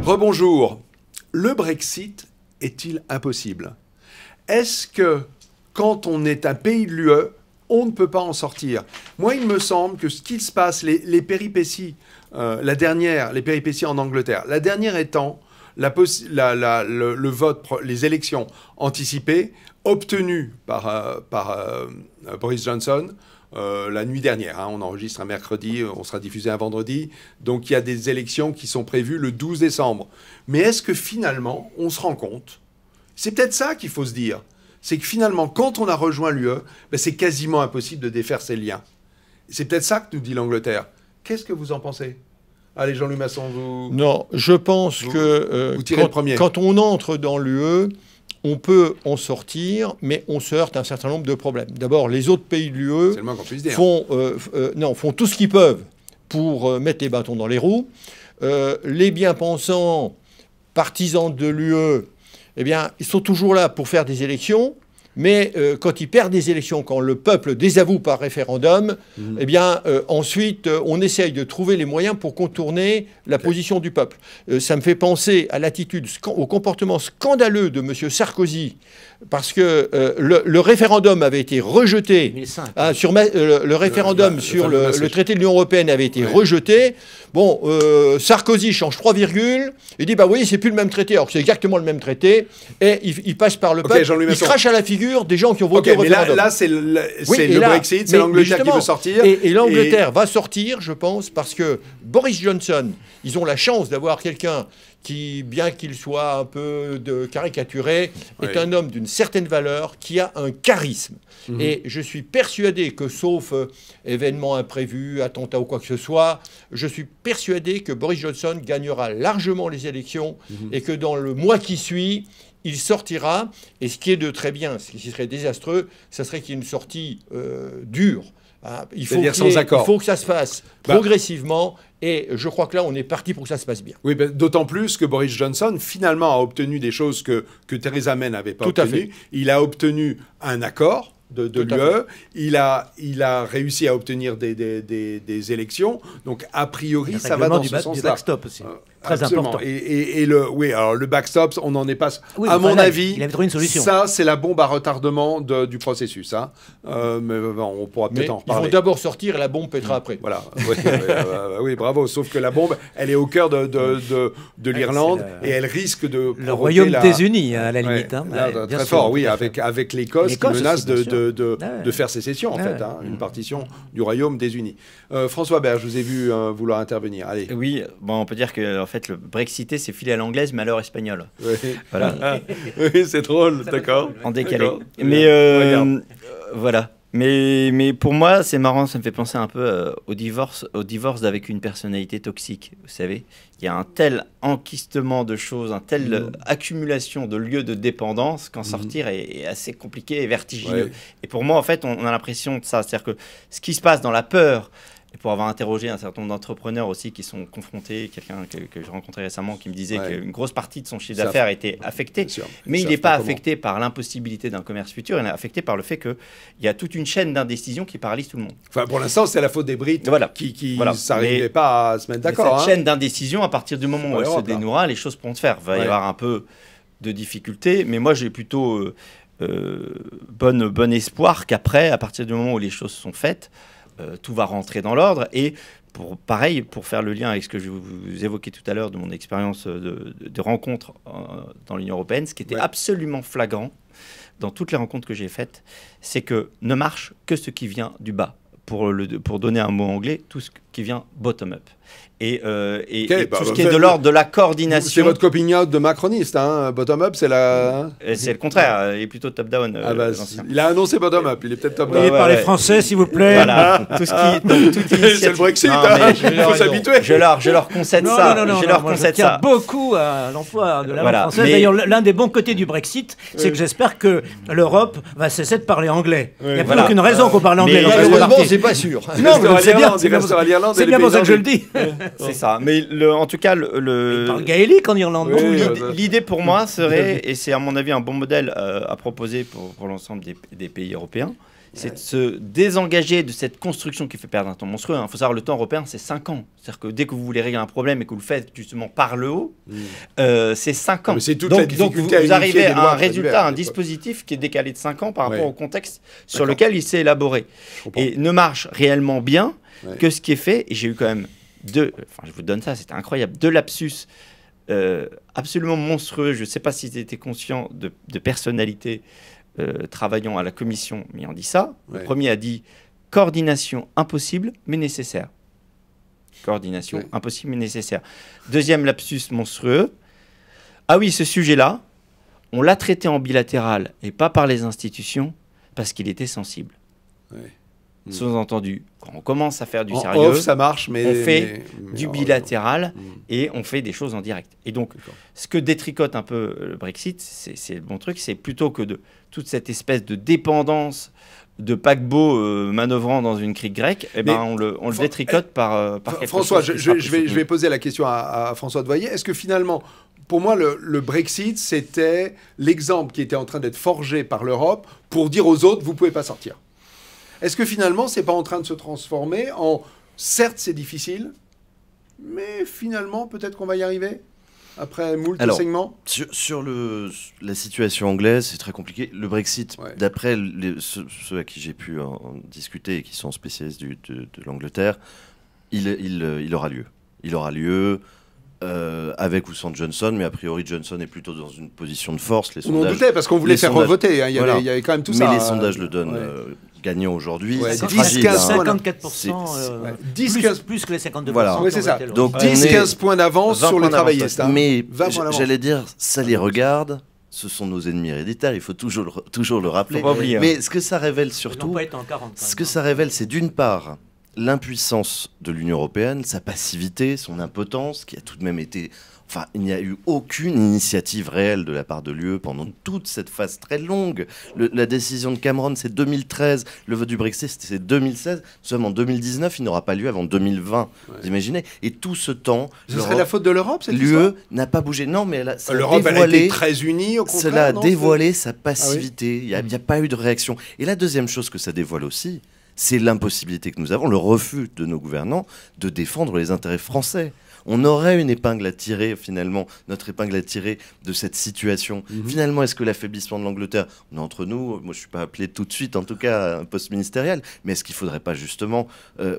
Rebonjour. Le Brexit est-il impossible? Est-ce que, quand on est un pays de l'UE, on ne peut pas en sortir? Moi, il me semble que ce qu'il se passe, les péripéties, les péripéties en Angleterre, la dernière étant le vote, les élections anticipées obtenues par Boris Johnson, la nuit dernière. On enregistre un mercredi, on sera diffusé un vendredi. Donc il y a des élections qui sont prévues le 12 décembre. Mais est-ce que finalement, on se rend compte? C'est peut-être ça qu'il faut se dire. C'est que finalement, quand on a rejoint l'UE, c'est quasiment impossible de défaire ces liens. C'est peut-être ça que nous dit l'Angleterre. Qu'est-ce que vous en pensez? Allez, Jean-Louis Masson, vous... Non, je pense que quand on entre dans l'UE, on peut en sortir, mais on se heurte à un certain nombre de problèmes. D'abord, les autres pays de l'UE font tout ce qu'ils peuvent pour mettre les bâtons dans les roues. Les bien-pensants, partisans de l'UE, eh bien, ils sont toujours là pour faire des élections, mais quand ils perdent des élections, quand le peuple désavoue par référendum, eh bien, ensuite, on essaye de trouver les moyens pour contourner la position du peuple. Ça me fait penser à l'attitude, au comportement scandaleux de M. Sarkozy, parce que le référendum avait été rejeté. Le référendum sur le traité de l'Union européenne avait été rejeté. Bon, Sarkozy change 3 virgules, il dit, bah oui, c'est plus le même traité, alors que c'est exactement le même traité, et il passe par le peuple, il crache à la figure figure des gens qui ont voté Ok, au mais référendum. là c'est le Et là, Brexit, c'est mais l'Angleterre qui justement, veut sortir. Et l'Angleterre va sortir, je pense, parce que Boris Johnson, ils ont la chance d'avoir quelqu'un qui, bien qu'il soit un peu caricaturé, est un homme d'une certaine valeur, qui a un charisme. Et je suis persuadé que, sauf événement imprévu, attentat ou quoi que ce soit, je suis persuadé que Boris Johnson gagnera largement les élections et que dans le mois qui suit, il sortira. Et ce qui est de très bien, ce qui serait désastreux, ça serait qu'il y ait une sortie dure. Il faut que ça se fasse progressivement. Et je crois que là, on est parti pour que ça se passe bien. Oui, d'autant plus que Boris Johnson, finalement, a obtenu des choses que Theresa May n'avait pas obtenues. Il a obtenu un accord de l'UE. Il a réussi à obtenir des élections. Donc, a priori, ça va dans ce sens-là. Du backstop aussi. Très absolument. important. Oui, alors le backstop, on n'en est pas... Oui, à mon avis, il avait trouvé une solution. Ça, c'est la bombe à retardement du processus. Hein. Mais on pourra peut-être en reparler. Ils vont d'abord sortir et la bombe pètera après. Voilà. Oui, bravo. Sauf que la bombe, elle est au cœur de l'Irlande et elle risque de... Le royaume des Unis, à la limite. Hein. Très fort, oui, avec l'Écosse qui menace de faire sécession, en fait. Une partition du royaume des Unis. François Berge, je vous ai vu vouloir intervenir. Allez. Oui, bon, on peut dire que en fait, le Brexité, c'est filé à l'anglaise, mais à l'heure espagnole. Oui, voilà. Oui, c'est drôle, d'accord. En décalé. Mais voilà. Mais pour moi, c'est marrant, ça me fait penser un peu au divorce avec une personnalité toxique. Vous savez, il y a un tel enquistement de choses, un tel accumulation de lieux de dépendance qu'en sortir est assez compliqué et vertigineux. Ouais. Et pour moi, en fait, on a l'impression de ça. C'est-à-dire que ce qui se passe dans la peur, et pour avoir interrogé un certain nombre d'entrepreneurs aussi qui sont confrontés, quelqu'un que j'ai rencontré récemment qui me disait qu'une grosse partie de son chiffre d'affaires était affectée, mais il n'est pas affecté par l'impossibilité d'un commerce futur, il est affecté par le fait qu'il y a toute une chaîne d'indécision qui paralyse tout le monde. Enfin, pour l'instant, c'est la faute des Brites qui n'arrivaient pas à se mettre d'accord. Cette chaîne d'indécision, à partir du moment où elle se dénouera, les choses pourront se faire. Il va y avoir un peu de difficultés, mais moi j'ai plutôt bon espoir qu'après, à partir du moment où les choses sont faites, tout va rentrer dans l'ordre. Et pareil, pour faire le lien avec ce que je vous évoquais tout à l'heure de mon expérience de rencontre dans l'Union européenne, ce qui était absolument flagrant dans toutes les rencontres que j'ai faites, c'est que ne marche que ce qui vient du bas. Pour donner un mot anglais, tout ce qui vient bottom-up. Et tout ce qui est de l'ordre de la coordination. C'est votre coping-out de macroniste, hein. Bottom-up, c'est la... C'est le contraire, il est plutôt top-down. Il a annoncé bottom-up, il est peut-être top-down. Par les Français, s'il vous plaît. Voilà, c'est le Brexit, il faut s'habituer. Je leur concède ça. Je tiens beaucoup à l'emploi de la langue française. D'ailleurs, l'un des bons côtés du Brexit, c'est que j'espère que l'Europe va cesser de parler anglais. Il n'y a plus aucune raison qu'on parle anglais. Malheureusement, c'est pas sûr. Non, c'est bien pour ça que je le dis. C'est ça. Mais en tout cas, il parle gaélique en Irlande. L'idée pour moi serait, et c'est à mon avis un bon modèle à proposer pour l'ensemble des pays européens, c'est de se désengager de cette construction qui fait perdre un temps monstrueux. Il faut savoir, le temps européen, c'est 5 ans. C'est-à-dire que dès que vous voulez régler un problème et que vous le faites justement par le haut, c'est 5 ans. Donc vous arrivez à un résultat, un dispositif qui est décalé de 5 ans par rapport au contexte sur lequel il s'est élaboré. Et ne marche réellement bien que ce qui est fait. Et j'ai eu quand même je vous donne ça, c'était incroyable, 2 lapsus absolument monstrueux. Je ne sais pas si vous étiez conscient de personnalités travaillant à la commission, mais on dit ça. Le premier a dit coordination impossible mais nécessaire. Coordination impossible mais nécessaire. Deuxième lapsus monstrueux. Ah oui, ce sujet-là, on l'a traité en bilatéral et pas par les institutions parce qu'il était sensible. Sous-entendu, quand on commence à faire du sérieux, off, ça marche, mais on fait du bilatéral et on fait des choses en direct. Et donc, ce que détricote un peu le Brexit, c'est le bon truc, c'est plutôt que de toute cette espèce de dépendance de paquebot manœuvrant dans une crique grecque, on le détricote par quelque François, chose. je vais poser la question à François Devoyer. Est-ce que finalement, pour moi, le Brexit, c'était l'exemple qui était en train d'être forgé par l'Europe pour dire aux autres, vous ne pouvez pas sortir? Est-ce que finalement, c'est pas en train de se transformer en... Certes, c'est difficile, mais finalement, peut-être qu'on va y arriver après moult enseignements. Sur la situation anglaise, c'est très compliqué. Le Brexit, d'après ceux à qui j'ai pu en discuter et qui sont spécialistes de l'Angleterre, il aura lieu. Il aura lieu avec ou sans Johnson, mais a priori Johnson est plutôt dans une position de force. Les On en sondages, doutait parce qu'on voulait faire revoter. Hein. Il y avait quand même tout mais ça. Mais les sondages le donnent gagnant aujourd'hui. Ouais, c'est 54%, plus que les 52%. Voilà. Oui, c'est ça. Donc 10-15 points d'avance sur les travaillistes. Hein. Mais j'allais dire, ça les regarde. Ce sont nos ennemis héréditaires, il faut toujours le rappeler. Mais ce que ça révèle surtout, ça révèle, c'est d'une part l'impuissance de l'Union européenne, sa passivité, son impotence, qui a tout de même été... Enfin, il n'y a eu aucune initiative réelle de la part de l'UE pendant toute cette phase très longue. La décision de Cameron, c'est 2013. Le vote du Brexit, c'est 2016. Seulement en 2019, il n'aura pas lieu avant 2020. Vous imaginez ? Et tout ce temps... Ce serait la faute de l'Europe, cette l'UE n'a pas bougé. Non, mais l'Europe, elle a été très unie, au contraire. Cela a dévoilé sa passivité. Il n'y a pas eu de réaction. Et la deuxième chose que ça dévoile aussi, c'est l'impossibilité que nous avons, le refus de nos gouvernants de défendre les intérêts français. On aurait une épingle à tirer, finalement, notre épingle à tirer de cette situation. Finalement, est-ce que l'affaiblissement de l'Angleterre, on est entre nous, moi je ne suis pas appelé tout de suite, en tout cas, à un poste ministériel, mais est-ce qu'il ne faudrait pas justement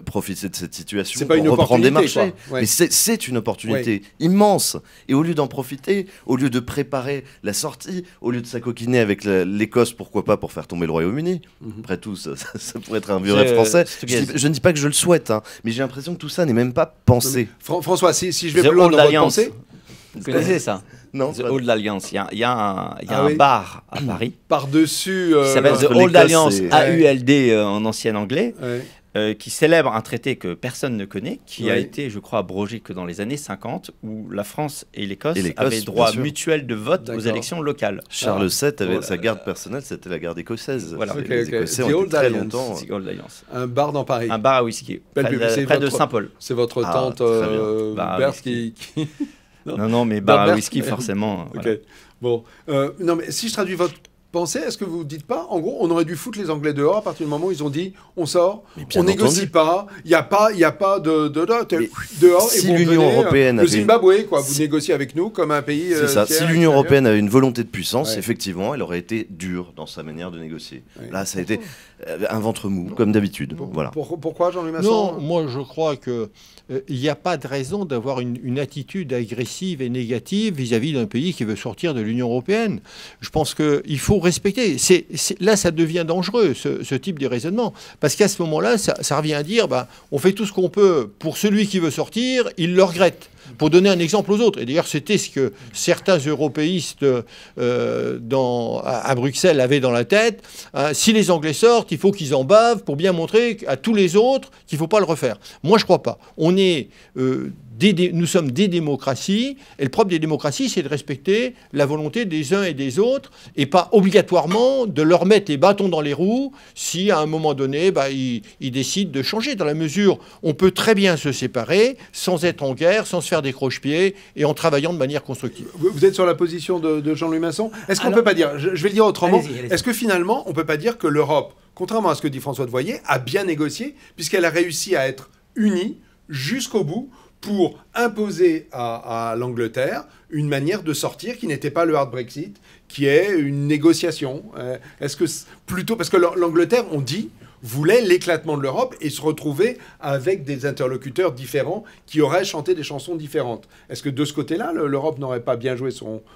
profiter de cette situation pour reprendre des marchés Mais c'est une opportunité immense. Et au lieu d'en profiter, au lieu de préparer la sortie, au lieu de s'acoquiner avec l'Écosse, pourquoi pas, pour faire tomber le Royaume-Uni, après tout, ça pourrait être un vieux rêve français. Je ne dis pas que je le souhaite, hein, mais j'ai l'impression que tout ça n'est même pas pensé. François, si je vais plus loin dans votre pensée... Vous connaissez ça? Non. The Old Alliance. Il y a un bar à Paris. Par-dessus. Qui s'appelle The Old Alliance, AULD en ancien anglais. Qui célèbre un traité que personne ne connaît, qui a été, je crois, abrogé que dans les années 50, où la France et l'Écosse avaient droit mutuel de vote aux élections locales. Charles VII avait sa garde personnelle, c'était la garde écossaise. Voilà. Les Écossais ont été très longtemps. Un bar dans Paris. Un bar à whisky, près de Saint-Paul. C'est votre tante Berthe qui... Non, mais bar à whisky, forcément. Voilà. Bon, non, mais si je traduis votre pensée, est-ce que vous ne dites pas, en gros, on aurait dû foutre les Anglais dehors à partir du moment où ils ont dit, on sort, on négocie pas, il n'y a pas de dehors. Si l'Union européenne le Zimbabwe, quoi, vous négociez avec nous comme un pays. C'est ça. Si l'Union européenne avait une volonté de puissance, effectivement, elle aurait été dure dans sa manière de négocier. Là, ça a été un ventre mou, comme d'habitude. Voilà. Pourquoi, Jean-Louis Masson? Non, moi, je crois que il n'y a pas de raison d'avoir une attitude agressive et négative vis-à-vis d'un pays qui veut sortir de l'Union européenne. Je pense qu'il faut respecter. Là, ça devient dangereux, ce type de raisonnement. Parce qu'à ce moment-là, ça revient à dire, on fait tout ce qu'on peut pour celui qui veut sortir, il le regrette. Pour donner un exemple aux autres. Et d'ailleurs, c'était ce que certains européistes à Bruxelles avaient dans la tête. Si les Anglais sortent, il faut qu'ils en bavent pour bien montrer à tous les autres qu'il ne faut pas le refaire. Moi, je ne crois pas. Nous sommes des démocraties, et le propre des démocraties, c'est de respecter la volonté des uns et des autres, et pas obligatoirement de leur mettre les bâtons dans les roues si, à un moment donné, ils décident de changer. Dans la mesure, on peut très bien se séparer sans être en guerre, sans se faire des croche-pieds, et en travaillant de manière constructive. Vous êtes sur la position de Jean-Louis Masson. Est-ce qu'on ne peut pas dire, je vais le dire autrement, est-ce que finalement, on ne peut pas dire que l'Europe, contrairement à ce que dit François Devoyer, a bien négocié, puisqu'elle a réussi à être unie jusqu'au bout, pour imposer à l'Angleterre une manière de sortir qui n'était pas le hard Brexit, qui est une négociation. Est-ce que plutôt parce que l'Angleterre, on dit, voulait l'éclatement de l'Europe et se retrouver avec des interlocuteurs différents qui auraient chanté des chansons différentes. Est-ce que de ce côté-là, l'Europe n'aurait pas bien joué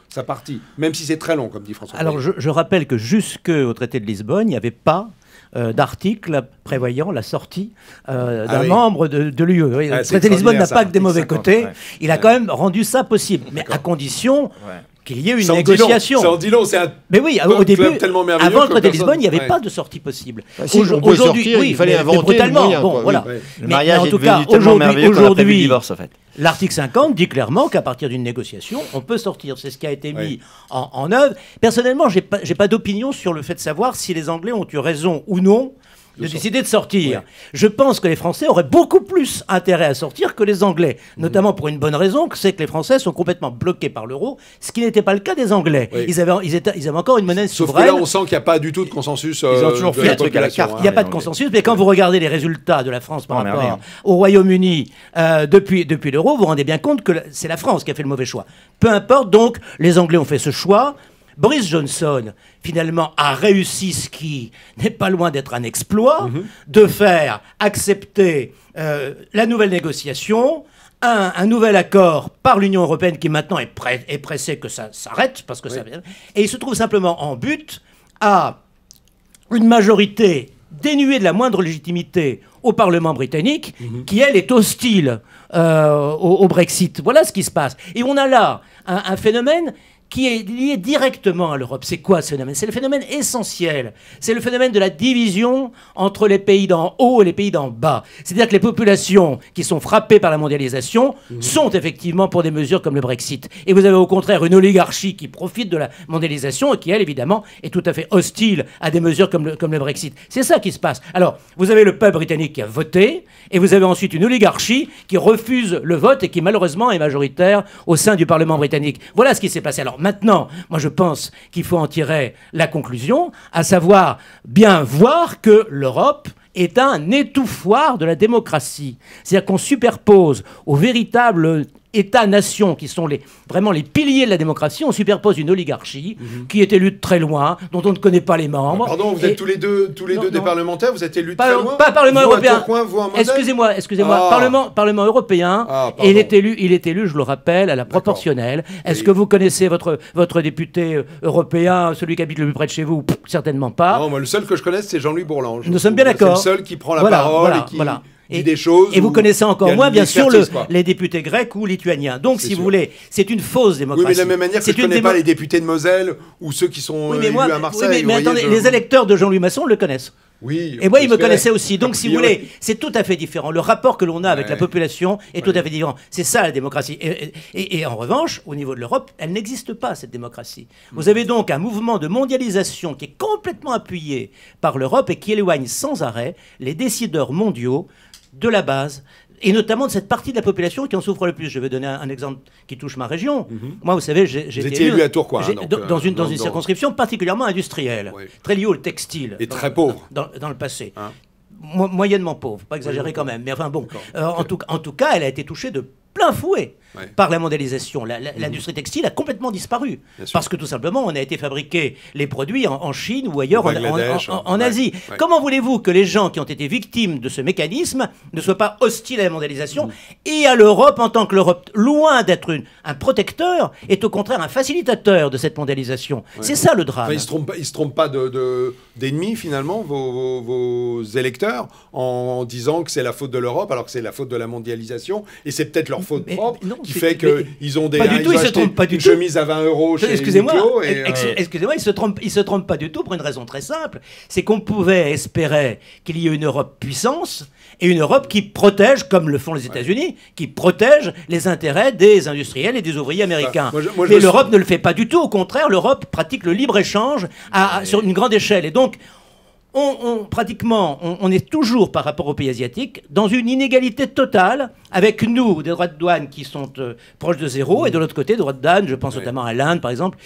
sa partie, même si c'est très long, comme dit François? Alors, je rappelle que jusqu'au traité de Lisbonne, il n'y avait pas d'article prévoyant la sortie d'un membre de l'UE. Le traité de Lisbonne n'a pas que des mauvais côtés. Il a quand même rendu ça possible, mais à condition qu'il y ait une négociation. Ça en dit long, c'est un mais oui, au début, avant le traité de Lisbonne, il n'y avait pas de sortie possible. Aujourd'hui, il fallait inventer brutalement. moyen, bon, voilà. Oui. Le mariage est devenu tellement merveilleux qu'on a prévu le divorce, en fait. L'article 50 dit clairement qu'à partir d'une négociation, on peut sortir. C'est ce qui a été mis en œuvre. Personnellement, j'ai pas d'opinion sur le fait de savoir si les Anglais ont eu raison ou non de décider de sortir. Je pense que les Français auraient beaucoup plus intérêt à sortir que les Anglais, notamment pour une bonne raison, c'est que les Français sont complètement bloqués par l'euro, ce qui n'était pas le cas des Anglais. Ils avaient encore une monnaie souveraine. Sauf que là, on sent qu'il n'y a pas du tout de consensus. Ils ont toujours fait un truc à la carte. Il n'y a pas de consensus, mais quand vous regardez les résultats de la France par rapport au Royaume-Uni depuis l'euro, vous vous rendez bien compte que c'est la France qui a fait le mauvais choix. Peu importe, donc, les Anglais ont fait ce choix. Boris Johnson, finalement, a réussi ce qui n'est pas loin d'être un exploit, de faire accepter la nouvelle négociation un nouvel accord par l'Union européenne qui maintenant est pressé que ça s'arrête, parce que et il se trouve simplement en but à une majorité dénuée de la moindre légitimité au Parlement britannique, qui, elle, est hostile au Brexit. Voilà ce qui se passe. Et on a là un phénomène qui est lié directement à l'Europe. C'est quoi ce phénomène? C'est le phénomène essentiel. C'est le phénomène de la division entre les pays d'en haut et les pays d'en bas. C'est-à-dire que les populations qui sont frappées par la mondialisation sont effectivement pour des mesures comme le Brexit. Et vous avez au contraire une oligarchie qui profite de la mondialisation et qui, elle, évidemment, est tout à fait hostile à des mesures comme le Brexit. C'est ça qui se passe. Alors, vous avez le peuple britannique qui a voté, et vous avez ensuite une oligarchie qui refuse le vote et qui, malheureusement, est majoritaire au sein du Parlement britannique. Voilà ce qui s'est passé. Alors, maintenant, moi je pense qu'il faut en tirer la conclusion, à savoir bien voir que l'Europe est un étouffoir de la démocratie. C'est-à-dire qu'on superpose aux véritables États-nations qui sont vraiment les piliers de la démocratie, on superpose une oligarchie qui est élue de très loin, dont on ne connaît pas les membres. Pardon, vous êtes tous les deux des parlementaires, vous êtes élus de très loin? Pas Parlement européen. Excusez-moi. Parlement européen. Et il est élu, je le rappelle, à la proportionnelle. Est-ce que vous connaissez votre député européen, celui qui habite le plus près de chez vous? Certainement pas. Non, moi, le seul que je connaisse, c'est Jean-Louis Bourlange. Nous sommes bien d'accord. C'est le seul qui prend la parole et qui... Et, des choses et vous connaissez encore moins, bien sûr, quoi. les députés grecs ou lituaniens. Donc, si vous voulez, c'est une fausse démocratie. Oui, mais de la même manière que je ne connais pas les députés de Moselle ou ceux qui sont élus à Marseille. Mais attendez, les électeurs de Jean-Louis Masson le connaissent. Oui, et moi, il me connaissait aussi. Donc, si vous voulez, c'est tout à fait différent. Le rapport que l'on a avec la population est tout à fait différent. C'est ça, la démocratie. Et en revanche, au niveau de l'Europe, elle n'existe pas, cette démocratie. Vous avez donc un mouvement de mondialisation qui est complètement appuyé par l'Europe et qui éloigne sans arrêt les décideurs mondiaux de la base, et notamment de cette partie de la population qui en souffre le plus. Je vais donner un exemple qui touche ma région. Moi, vous savez, j'ai été élu à Tourcoing, dans une circonscription particulièrement industrielle, très liée au textile. Et très pauvre. Dans le passé. Moyennement pauvre, pas exagéré quand même. Mais enfin bon, en tout cas, elle a été touchée de plein fouet par la mondialisation. L'industrie textile a complètement disparu. Parce que tout simplement, on a été fabriquer les produits en Chine ou ailleurs en Asie. Comment voulez-vous que les gens qui ont été victimes de ce mécanisme ne soient pas hostiles à la mondialisation et à l'Europe en tant que l'Europe, loin d'être un protecteur, est au contraire un facilitateur de cette mondialisation. C'est ça le drame. Enfin, ils se trompent pas d'ennemis finalement, vos électeurs, en disant que c'est la faute de l'Europe alors que c'est la faute de la mondialisation et c'est peut-être leur faute propre qui fait qu'ils ont une chemise à 20 euros chez Uniqlo. Excusez-moi, ils se trompent pas du tout pour une raison très simple. C'est qu'on pouvait espérer qu'il y ait une Europe puissance et une Europe qui protège, comme le font les États-Unis, qui protège les intérêts des industriels et des ouvriers américains. Mais l'Europe ne le fait pas du tout. Au contraire, l'Europe pratique le libre-échange sur une grande échelle. Et donc, on est toujours, par rapport aux pays asiatiques, dans une inégalité totale, avec nous, des droits de douane qui sont proches de zéro, et de l'autre côté, des droits de douane, je pense notamment à l'Inde, par exemple,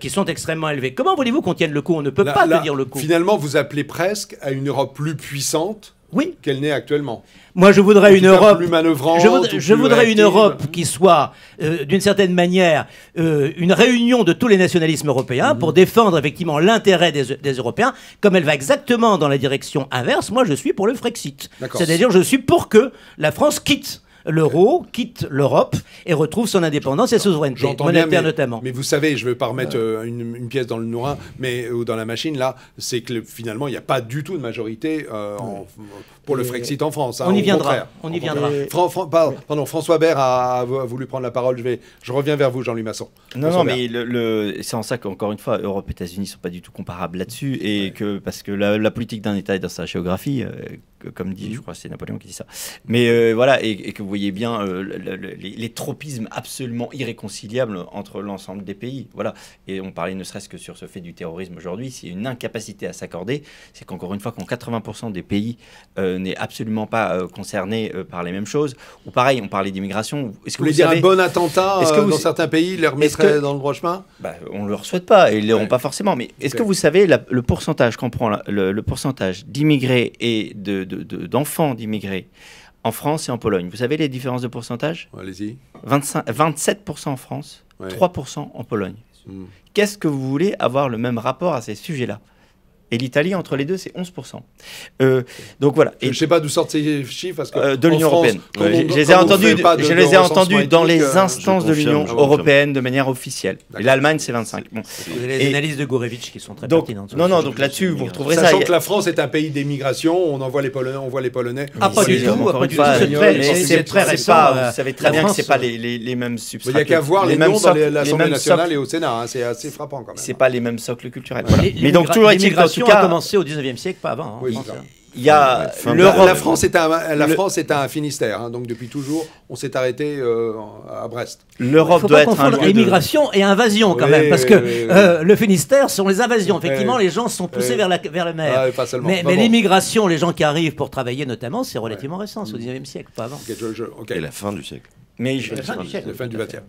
qui sont extrêmement élevés. Comment voulez-vous qu'on tienne le coup? On ne peut pas tenir le coup. Finalement, vous appelez presque à une Europe plus puissante qu'elle n'est actuellement. Moi, je voudrais une Europe plus manœuvrante. Je voudrais une Europe qui soit, d'une certaine manière, une réunion de tous les nationalismes européens pour défendre effectivement l'intérêt des Européens, comme elle va exactement dans la direction inverse. Moi, je suis pour le Frexit. C'est-à-dire, je suis pour que la France quitte l'euro, quitte l'Europe et retrouve son indépendance et sa souveraineté monétaire notamment. Mais vous savez, je ne veux pas remettre une pièce dans le nourrin, ou dans la machine là, c'est que finalement il n'y a pas du tout de majorité pour le Frexit en France. On y viendra. On y viendra. Pardon, François Baird a voulu prendre la parole. Je reviens vers vous, Jean-Louis Masson. Non, mais c'est en ça qu'encore une fois, Europe et États-Unis ne sont pas du tout comparables là-dessus, et parce que la politique d'un État est dans sa géographie. Comme dit, je crois que c'est Napoléon qui dit ça. Mais voilà, et que vous voyez bien les tropismes absolument irréconciliables entre l'ensemble des pays. Voilà. Et on parlait ne serait-ce que sur ce fait du terrorisme aujourd'hui. S'il y a une incapacité à s'accorder, c'est qu'encore une fois, quand 80% des pays n'est absolument pas concerné par les mêmes choses. Ou pareil, on parlait d'immigration. Est-ce que vous voulez dire un bon attentat dans certains pays, les remettrait dans le droit chemin? On ne le souhaite pas, et ils ne l'auront pas forcément. Mais est-ce que vous savez le pourcentage qu'on prend, le pourcentage d'immigrés et d'enfants d'immigrés en France et en Pologne? Vous savez les différences de pourcentage? Allez-y. 27% en France, 3% en Pologne. Qu'est-ce que vous voulez avoir le même rapport à ces sujets-là? Et l'Italie, entre les deux, c'est 11%. Donc voilà. Je ne sais pas d'où sortent ces chiffres. Parce que de l'Union européenne. Je les ai entendus dans les instances de l'Union européenne de manière officielle. Et l'Allemagne, c'est 25. Bon. Vous avez les analyses de Gourevitch qui sont très pertinentes. Non, donc là-dessus, vous retrouverez ça. Sachant que la France est un pays d'émigration, on envoie les Polonais, on voit les Polonais. Ah, pas du tout. C'est très récent. Vous savez très bien que c'est pas les mêmes substrats. Il n'y a qu'à voir les noms dans l'Assemblée nationale et au Sénat. C'est assez frappant quand même. C'est pas les mêmes socles culturels. Mais donc toujours est-il qu'en tout cas, a commencé au 19e siècle, pas avant. Oui, il y a la France est un Finistère, donc depuis toujours, on s'est arrêté à Brest. L'Europe doit être un lieu immigration et invasion quand même, parce que le Finistère sont les invasions. Effectivement, les gens sont poussés vers la mer. Pas seulement. Mais l'immigration, les gens qui arrivent pour travailler notamment, c'est relativement récent, c'est au 19e siècle, pas avant. Et la fin du siècle. Mais la fin du 20e.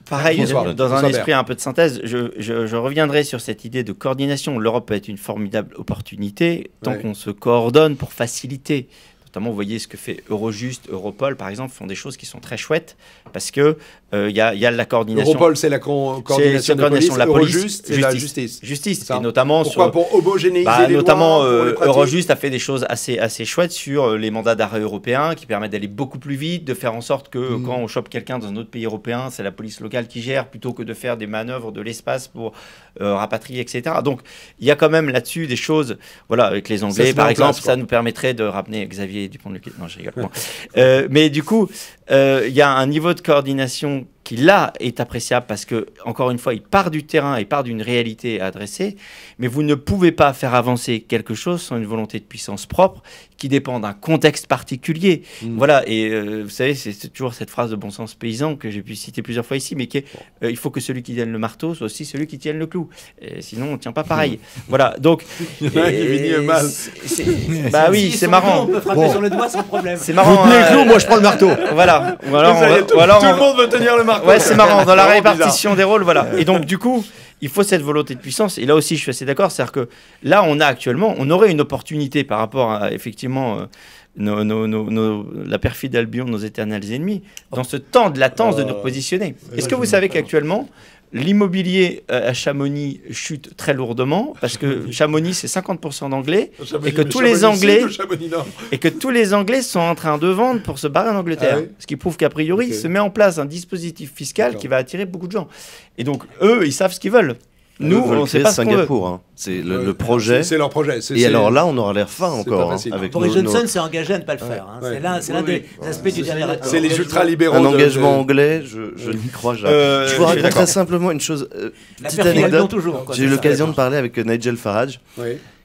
Pareil, dans un esprit un peu de synthèse, je reviendrai sur cette idée de coordination. L'Europe peut être une formidable opportunité tant qu'on se coordonne pour faciliter. Notamment, vous voyez ce que fait Eurojust, Europol, par exemple, font des choses qui sont très chouettes parce que y a la coordination. Europol, c'est la coordination de la police. Eurojust, c'est la justice. Justice. Et notamment pourquoi pour homogénéiser les lois, notamment, Eurojust a fait des choses assez chouettes sur les mandats d'arrêt européens qui permettent d'aller beaucoup plus vite, de faire en sorte que quand on chope quelqu'un dans un autre pays européen, c'est la police locale qui gère plutôt que de faire des manœuvres de l'espace pour rapatrier, etc. Donc, il y a quand même là-dessus des choses, voilà, avec les Anglais, par exemple, ça nous permettrait de ramener Xavier Dupont-de-Ligonnès. Non, je rigole. Mais du coup, il y a un niveau de coordination qui, là, est appréciable parce que, encore une fois, il part du terrain, il part d'une réalité à adresser, mais vous ne pouvez pas faire avancer quelque chose sans une volonté de puissance propre qui dépend d'un contexte particulier. Voilà, et vous savez, c'est toujours cette phrase de bon sens paysan que j'ai pu citer plusieurs fois ici, mais qui est il faut que celui qui tienne le marteau soit aussi celui qui tienne le clou. Et sinon, on ne tient pas pareil. Voilà, donc... Bah oui, c'est marrant. On peut frapper sur le doigt sans problème. C'est marrant. Vous tenez le clou, moi je prends le marteau. Voilà. Tout le monde veut tenir le marteau. Ouais, c'est marrant, dans la répartition des rôles, voilà. Et donc, du coup, il faut cette volonté de puissance. Et là aussi, je suis assez d'accord, c'est-à-dire que là, on aurait une opportunité par rapport à, effectivement, la perfide Albion, nos éternels ennemis, dans ce temps de latence de nous positionner. Est-ce que vous savez qu'actuellement, l'immobilier à Chamonix chute très lourdement parce que Chamonix c'est 50% d'anglais et que tous les Anglais sont en train de vendre pour se barrer en Angleterre. Ce qui prouve qu'a priori se met en place un dispositif fiscal qui va attirer beaucoup de gens. Et donc eux, ils savent ce qu'ils veulent. Nous, on sait pas Singapour, hein. C'est le projet. C'est leur projet. Et alors là, on aura l'air fin encore. Avec Boris Johnson s'est engagé à ne pas le faire. C'est l'un des aspects du dernier accord. C'est les ultra-libéraux. Un engagement anglais, je n'y crois jamais. Je vous raconte très simplement une chose. Petite anecdote. J'ai eu l'occasion de parler avec Nigel Farage,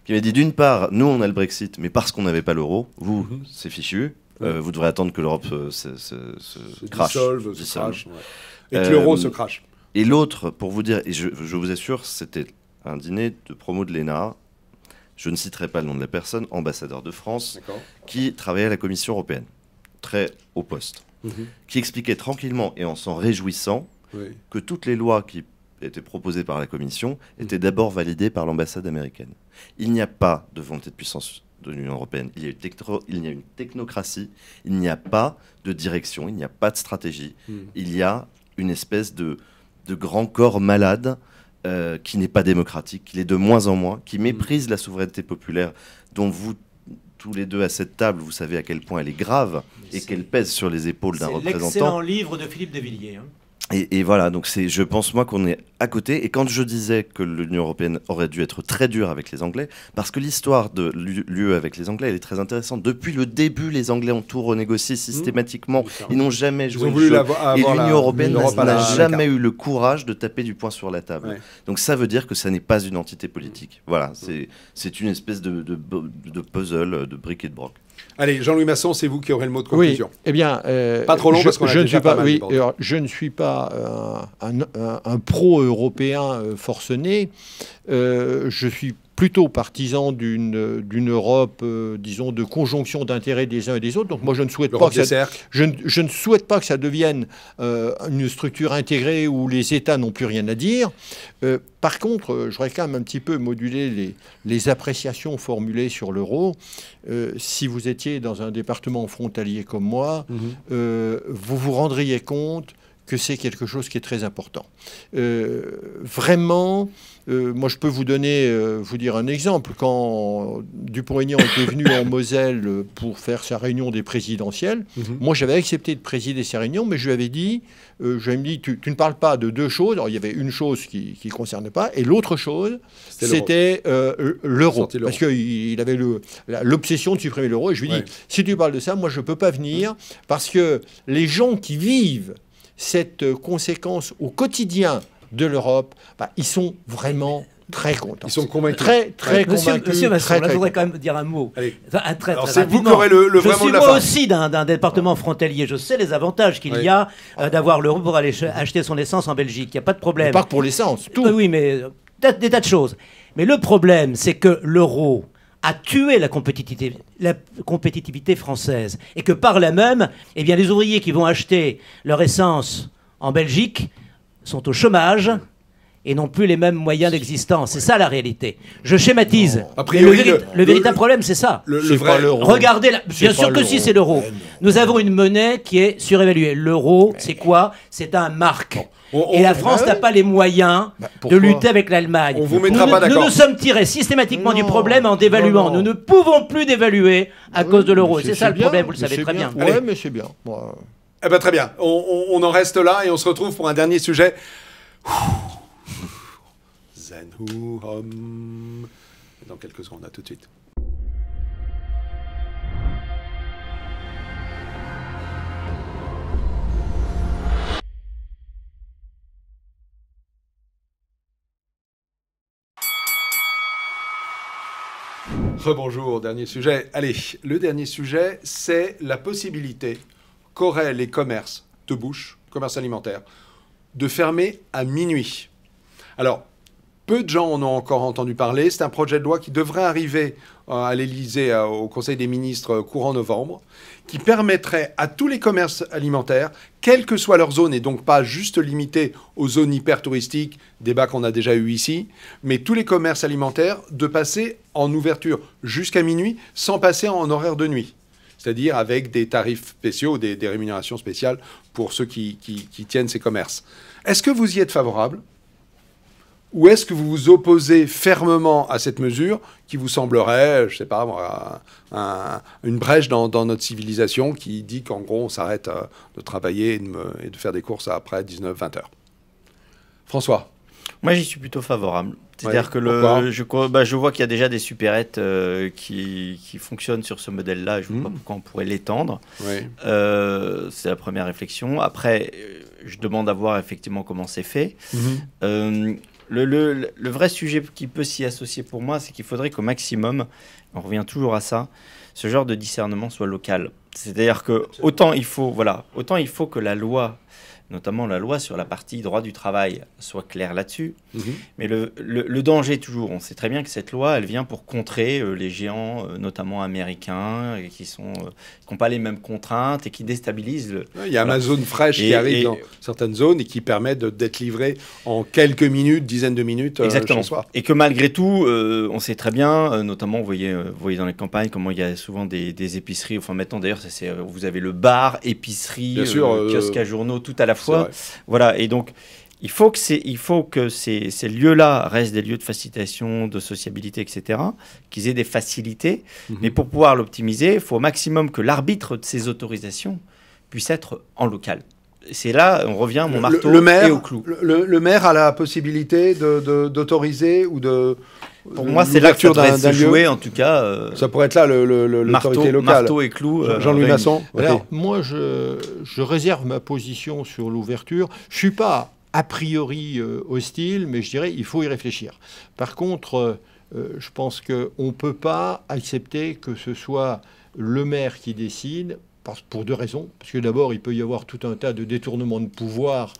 qui m'a dit d'une part, nous on a le Brexit, mais parce qu'on n'avait pas l'euro, vous, c'est fichu. Vous devrez attendre que l'Europe se crache. Et que l'euro se crache. Et l'autre, pour vous dire, et je vous assure, c'était un dîner de promo de l'ENA, je ne citerai pas le nom de la personne, ambassadeur de France, qui travaillait à la Commission européenne, très haut poste, qui expliquait tranquillement et en s'en réjouissant que toutes les lois qui étaient proposées par la Commission étaient d'abord validées par l'ambassade américaine. Il n'y a pas de volonté de puissance de l'Union européenne, il y a une technocratie, il n'y a pas de direction, il n'y a pas de stratégie, il y a une espèce de grand corps malade qui n'est pas démocratique, qui l'est de moins en moins, qui méprise la souveraineté populaire dont vous, tous les deux à cette table, vous savez à quel point elle est grave et qu'elle pèse sur les épaules d'un représentant. C'est l'excellent livre de Philippe de Villiers. Et voilà, donc je pense moi qu'on est à côté. Et quand je disais que l'Union européenne aurait dû être très dure avec les Anglais, parce que l'histoire de l'UE avec les Anglais, elle est très intéressante. Depuis le début, les Anglais ont tout renégocié systématiquement. Ils n'ont jamais joué le jeu. Et l'Union européenne n'a jamais eu le courage de taper du poing sur la table. Donc ça veut dire que ça n'est pas une entité politique. Voilà, c'est une espèce de puzzle, de briques et de broc. Allez, Jean-Louis Masson, c'est vous qui aurez le mot de conclusion. Oui, eh bien, pas trop long parce qu'on a déjà pas mal alors, je ne suis pas un pro-européen forcené. Je suis plutôt partisan d'une Europe, disons, de conjonction d'intérêts des uns et des autres. Donc moi, je ne souhaite pas que ça devienne une structure intégrée où les États n'ont plus rien à dire. Par contre, je voudrais quand même un petit peu moduler les appréciations formulées sur l'euro. Si vous étiez dans un département frontalier comme moi, vous vous rendriez compte que c'est quelque chose qui est très important. Vraiment, moi je peux vous dire un exemple. Quand Dupont-Aignan était venu en Moselle pour faire sa réunion des présidentielles, moi j'avais accepté de présider ces réunions, mais je lui avais dit, tu ne parles pas de deux choses. Alors il y avait une chose qui ne concernait pas, et l'autre chose, c'était l'euro. Parce qu'il avait l'obsession de supprimer l'euro, et je lui ai dit, si tu parles de ça, moi je ne peux pas venir, parce que les gens qui vivent cette conséquence au quotidien de l'Europe, ils sont vraiment très contents. Ils sont convaincus. Très convaincus. Monsieur Masson, là, je voudrais quand même dire un mot. Alors, c'est vous qui aurez le vrai mot de la fin. Je suis moi aussi d'un département frontalier. Je sais les avantages qu'il y a d'avoir l'euro pour aller acheter son essence en Belgique. Il n'y a pas de problème. Mais pas que pour l'essence, tout. Oui, mais des tas de choses. Mais le problème, c'est que l'euro a tué la compétitivité française. Et que par là même, eh bien, les ouvriers qui vont acheter leur essence en Belgique sont au chômage et n'ont plus les mêmes moyens d'existence. C'est ça la réalité. Je schématise. Le véritable problème, c'est ça. Le vrai euro. Regardez, bien sûr que si, c'est l'euro. Nous avons une monnaie qui est surévaluée. L'euro, c'est quoi? C'est un marque. Et la France n'a pas les moyens de lutter avec l'Allemagne. On vous mettra pas d'accord. Nous nous sommes tirés systématiquement du problème en dévaluant. Nous ne pouvons plus dévaluer à cause de l'euro. C'est ça le problème, vous le savez très bien. Oui, mais c'est bien. Eh ben, très bien. On en reste là et on se retrouve pour un dernier sujet. Zen Hu Hom. Dans quelques secondes, à tout de suite. Rebonjour, dernier sujet. Allez, le dernier sujet, c'est la possibilité qu'auraient les commerces de bouche, commerce alimentaire, de fermer à minuit. Alors, peu de gens en ont encore entendu parler. C'est un projet de loi qui devrait arriver à l'Élysée, au Conseil des ministres courant novembre, qui permettrait à tous les commerces alimentaires, quelle que soit leur zone, et donc pas juste limité aux zones hyper touristiques, débat qu'on a déjà eu ici, mais tous les commerces alimentaires, de passer en ouverture jusqu'à minuit sans passer en horaire de nuit. C'est-à-dire avec des tarifs spéciaux, des rémunérations spéciales pour ceux qui tiennent ces commerces. Est-ce que vous y êtes favorable ? Ou est-ce que vous vous opposez fermement à cette mesure qui vous semblerait, je ne sais pas moi, une brèche dans notre civilisation qui dit qu'en gros on s'arrête de travailler et de faire des courses après 19-20 heures? François? Moi j'y suis plutôt favorable. C'est-à-dire que je vois qu'il y a déjà des supérettes qui fonctionnent sur ce modèle-là. Et je ne vois pas pourquoi on pourrait l'étendre. Oui. C'est la première réflexion. Après, je demande à voir effectivement comment c'est fait. Le vrai sujet qui peut s'y associer pour moi, c'est qu'il faudrait qu'au maximum, on revient toujours à ça, ce genre de discernement soit local. C'est-à-dire que autant il faut que la loi, notamment la loi sur la partie droit du travail, soit claire là-dessus. Mais le danger toujours, on sait très bien que cette loi, elle vient pour contrer les géants, notamment américains, qui n'ont pas les mêmes contraintes et qui déstabilisent. Il y a Amazon Fresh qui arrive dans certaines zones et qui permet d'être livré en quelques minutes, dizaines de minutes. Exactement. Et que malgré tout, on sait très bien, notamment, vous voyez dans les campagnes, comment il y a souvent des épiceries. Enfin, maintenant d'ailleurs, vous avez le bar, épicerie, kiosque à journaux, tout à la fois. Voilà, et donc il faut que ces lieux-là restent des lieux de facilitation, de sociabilité, etc., qu'ils aient des facilités. Mais pour pouvoir l'optimiser, il faut au maximum que l'arbitre de ces autorisations puisse être en local. C'est là, on revient à mon marteau et au clou. Le maire a la possibilité d'autoriser ou de... Pour moi, c'est là que ça devrait se jouer, en tout cas. Ça pourrait être là l'autorité locale. Marteau et clou. Jean-Louis Masson. Alors, moi, je réserve ma position sur l'ouverture. Je ne suis pas a priori hostile, mais je dirais il faut y réfléchir. Par contre, je pense qu'on ne peut pas accepter que ce soit le maire qui décide. Pour deux raisons. Parce que d'abord, il peut y avoir tout un tas de détournements de pouvoir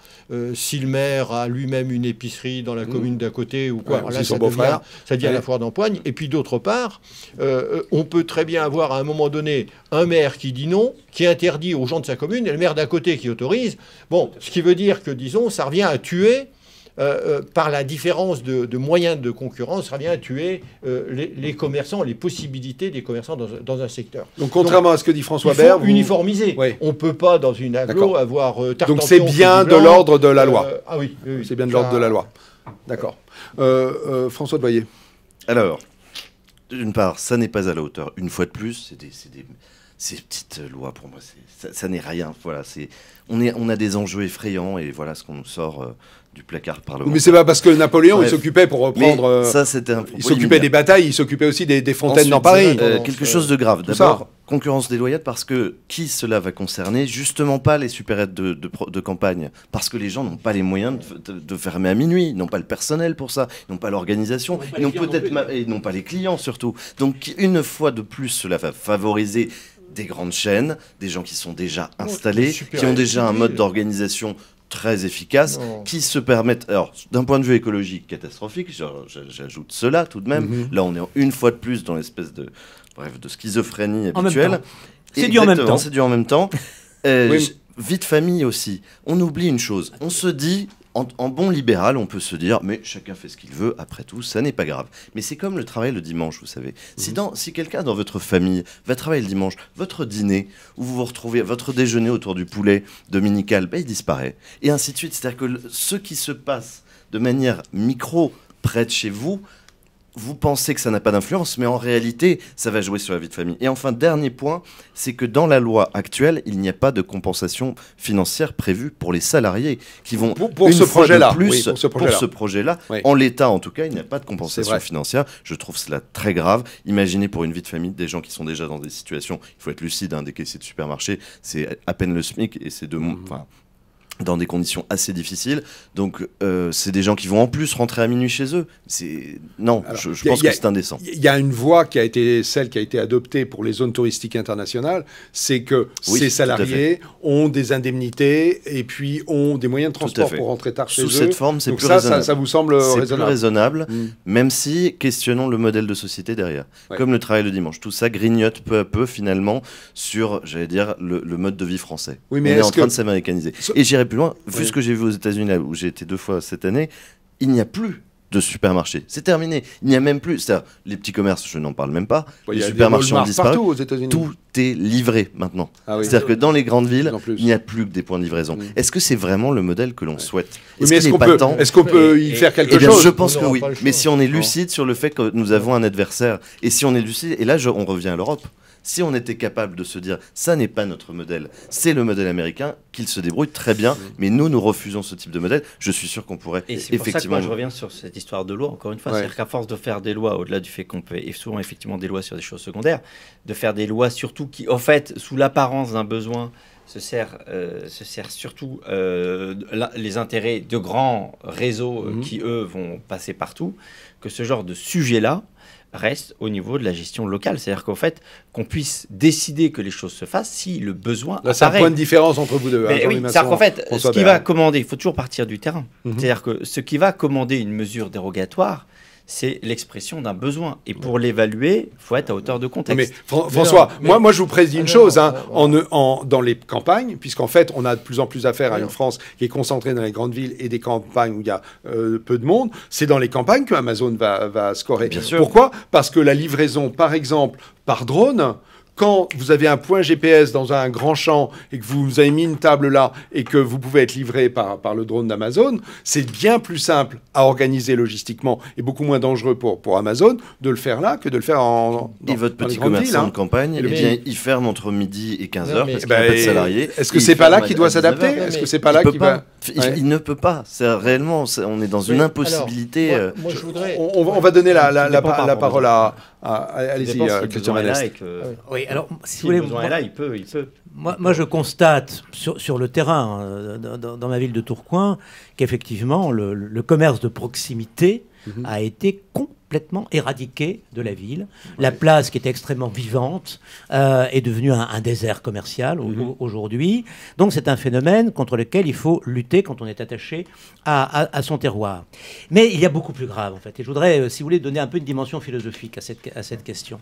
si le maire a lui-même une épicerie dans la commune d'à côté ou quoi. Là, ça devient la foire d'empoigne. Et puis d'autre part, on peut très bien avoir à un moment donné un maire qui dit non, qui interdit aux gens de sa commune, et le maire d'à côté qui autorise. Bon, ce qui veut dire que, disons, ça revient à tuer par la différence de moyens de concurrence, ça vient tuer les commerçants, les possibilités des commerçants dans un secteur. Donc, contrairement à ce que dit François il faut Baird, uniformiser. Oui. On ne peut pas, dans une agglo, avoir Tartampion. Donc, c'est bien de l'ordre de la loi. Ah oui, oui. C'est bien de l'ordre de la loi. D'accord. François Doyer. Alors, d'une part, ça n'est pas à la hauteur. Une fois de plus, ces petites lois, pour moi, ça n'est rien. Voilà, on a des enjeux effrayants et voilà ce qu'on nous sort du placard parlementaire. Mais c'est pas parce que Napoléon, il s'occupait, pour reprendre... ça, c'était un il s'occupait des batailles, il s'occupait aussi des fontaines ensuite, dans Paris. Quelque chose de grave. D'abord, concurrence déloyale parce que qui cela va concerner? Justement pas les supérettes de campagne. Parce que les gens n'ont pas les moyens de fermer à minuit. Ils n'ont pas le personnel pour ça. Ils n'ont pas l'organisation. Ils n'ont pas les clients surtout. Donc une fois de plus, cela va favoriser des grandes chaînes, des gens qui sont déjà installés, qui ont déjà un mode d'organisation très efficace, qui se permettent, alors d'un point de vue écologique catastrophique, j'ajoute cela tout de même, là on est une fois de plus dans l'espèce de schizophrénie habituelle. C'est du en même temps. C'est du en même temps. Vie de famille aussi. On oublie une chose, on se dit, en bon libéral, on peut se dire, mais chacun fait ce qu'il veut, après tout, ça n'est pas grave. Mais c'est comme le travail le dimanche, vous savez. Si quelqu'un dans votre famille va travailler le dimanche, votre dîner, où vous vous retrouvez, votre déjeuner autour du poulet dominical, il disparaît. Et ainsi de suite. C'est-à-dire que ce qui se passe de manière micro près de chez vous, vous pensez que ça n'a pas d'influence, mais en réalité, ça va jouer sur la vie de famille. Et enfin, dernier point, c'est que dans la loi actuelle, il n'y a pas de compensation financière prévue pour les salariés qui vont pour ce projet-là. Pour ce projet-là, en l'état en tout cas, il n'y a pas de compensation financière. Je trouve cela très grave. Imaginez pour une vie de famille des gens qui sont déjà dans des situations, il faut être lucide, des caissiers de supermarché, c'est à peine le SMIC et c'est dans des conditions assez difficiles. Donc, c'est des gens qui vont en plus rentrer à minuit chez eux. Je pense que c'est indécent. Il y a une voie qui a été adoptée pour les zones touristiques internationales, c'est que ces salariés ont des indemnités et puis ont des moyens de transport pour rentrer tard chez eux. Sous cette forme, c'est plus raisonnable. Ça vous semble raisonnable? C'est plus raisonnable, même si questionnons le modèle de société derrière. Comme le travail le dimanche. Tout ça grignote peu à peu, finalement, sur, j'allais dire, le mode de vie français. Oui, mais on est en train de s'américaniser. Et j'irai plus loin, vu ce que j'ai vu aux États-Unis, là où j'ai été 2 fois cette année, il n'y a plus de supermarché. C'est terminé. Il n'y a même plus. C'est-à-dire, les petits commerces, je n'en parle même pas. Les supermarchés ont disparu. Partout aux États-Unis. Tout est livré maintenant. C'est-à-dire que dans les grandes villes, il n'y a plus que des points de livraison. Est-ce que c'est vraiment le modèle que l'on souhaite? Est-ce qu'on peut y faire quelque chose? Je pense que oui. Mais si on est lucide sur le fait que nous avons un adversaire, et si on est lucide, et là on revient à l'Europe. Si on était capable de se dire, ça n'est pas notre modèle, c'est le modèle américain, qu'il se débrouille très bien, mais nous refusons ce type de modèle, je suis sûr qu'on pourrait effectivement... Et c'est pour ça que moi je reviens sur cette histoire de loi, encore une fois, c'est-à-dire qu'à force de faire des lois, au-delà du fait qu'on peut, et souvent effectivement des lois sur des choses secondaires, de faire des lois surtout qui, en fait, sous l'apparence d'un besoin, se sert surtout les intérêts de grands réseaux qui, eux, vont passer partout, que ce genre de sujet-là reste au niveau de la gestion locale. C'est-à-dire qu'en fait, qu'on puisse décider que les choses se fassent si le besoin apparaît. C'est un point de différence entre vous deux. Oui, c'est-à-dire qu'en fait, ce qui va commander, il faut toujours partir du terrain. C'est-à-dire que ce qui va commander une mesure dérogatoire, c'est l'expression d'un besoin. Et pour l'évaluer, il faut être à hauteur de contexte. Mais François, moi je vous prédis une chose, dans les campagnes, puisqu'en fait on a de plus en plus affaire à une France qui est concentrée dans les grandes villes et des campagnes où il y a peu de monde, c'est dans les campagnes que Amazon va scorer. Bien sûr. Pourquoi? Parce que la livraison, par exemple, par drone... Quand vous avez un point GPS dans un grand champ et que vous avez mis une table là et que vous pouvez être livré par le drone d'Amazon, c'est bien plus simple à organiser logistiquement et beaucoup moins dangereux pour Amazon de le faire là que de le faire dans votre petit commerçant de campagne, il ferme entre midi et 15h parce qu'il n'y a pas de salariés. Est-ce que c'est pas là qu'il doit s'adapter? Est-ce que c'est pas là qu'il va... Il ne peut pas. Réellement, on est dans une impossibilité. Moi, je voudrais... On va donner la parole à... Allez-y, Christian Manest. Oui, alors, si vous voulez... Là, il peut. Moi, je constate sur le terrain, dans ma ville de Tourcoing, qu'effectivement, le commerce de proximité a été complètement éradiqué de la ville. La place, qui était extrêmement vivante, est devenue un désert commercial aujourd'hui. Donc c'est un phénomène contre lequel il faut lutter quand on est attaché à son terroir. Mais il y a beaucoup plus grave, en fait. Et je voudrais, si vous voulez, donner un peu une dimension philosophique à cette question.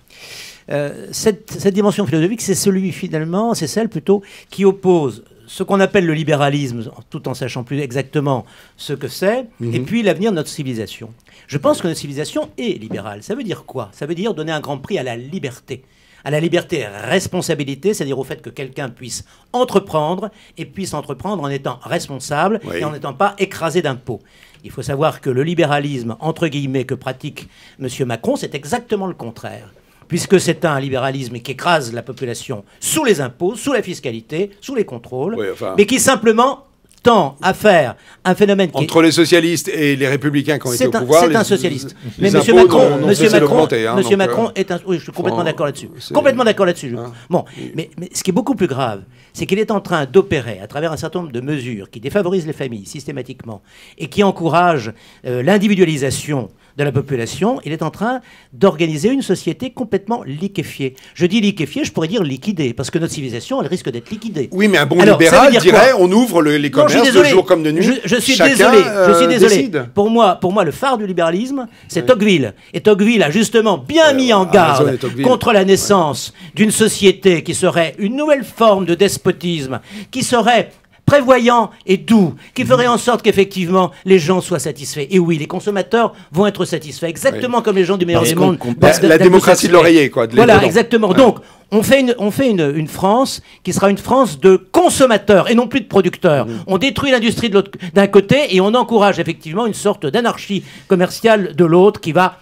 Cette dimension philosophique, c'est celle plutôt qui oppose ce qu'on appelle le libéralisme, tout en sachant plus exactement ce que c'est, et puis l'avenir de notre civilisation. Je pense que notre civilisation est libérale. Ça veut dire quoi? Ça veut dire donner un grand prix à la liberté. À la liberté responsabilité, c'est-à-dire au fait que quelqu'un puisse entreprendre et puisse entreprendre en étant responsable et en n'étant pas écrasé d'impôts. Il faut savoir que le libéralisme, entre guillemets, que pratique M. Macron, c'est exactement le contraire. Puisque c'est un libéralisme qui écrase la population sous les impôts, sous la fiscalité, sous les contrôles, mais qui simplement tend à faire un phénomène qui entre les socialistes et les républicains qui ont été au pouvoir. C'est un socialiste. Mais M. Macron est un... Oui, je suis complètement d'accord là-dessus. Complètement d'accord là-dessus. Bon, mais ce qui est beaucoup plus grave, c'est qu'il est en train d'opérer à travers un certain nombre de mesures qui défavorisent les familles systématiquement et qui encouragent l'individualisation de la population. Il est en train d'organiser une société complètement liquéfiée. Je dis liquéfiée, je pourrais dire liquidée, parce que notre civilisation, elle risque d'être liquidée. Oui, mais un bon libéral dirait on ouvre les commerces de jour comme de nuit. Je suis désolé. Pour moi, le phare du libéralisme, c'est Tocqueville. Et Tocqueville a justement bien mis en garde contre la naissance d'une société qui serait une nouvelle forme de despotisme, qui serait prévoyant et doux, qui ferait en sorte qu'effectivement les gens soient satisfaits. Et oui, les consommateurs vont être satisfaits, exactement comme les gens du meilleur du monde. La démocratie de l'oreiller, quoi. Voilà, exactement. Donc, on fait une France qui sera une France de consommateurs et non plus de producteurs. On détruit l'industrie d'un côté et on encourage effectivement une sorte d'anarchie commerciale de l'autre qui va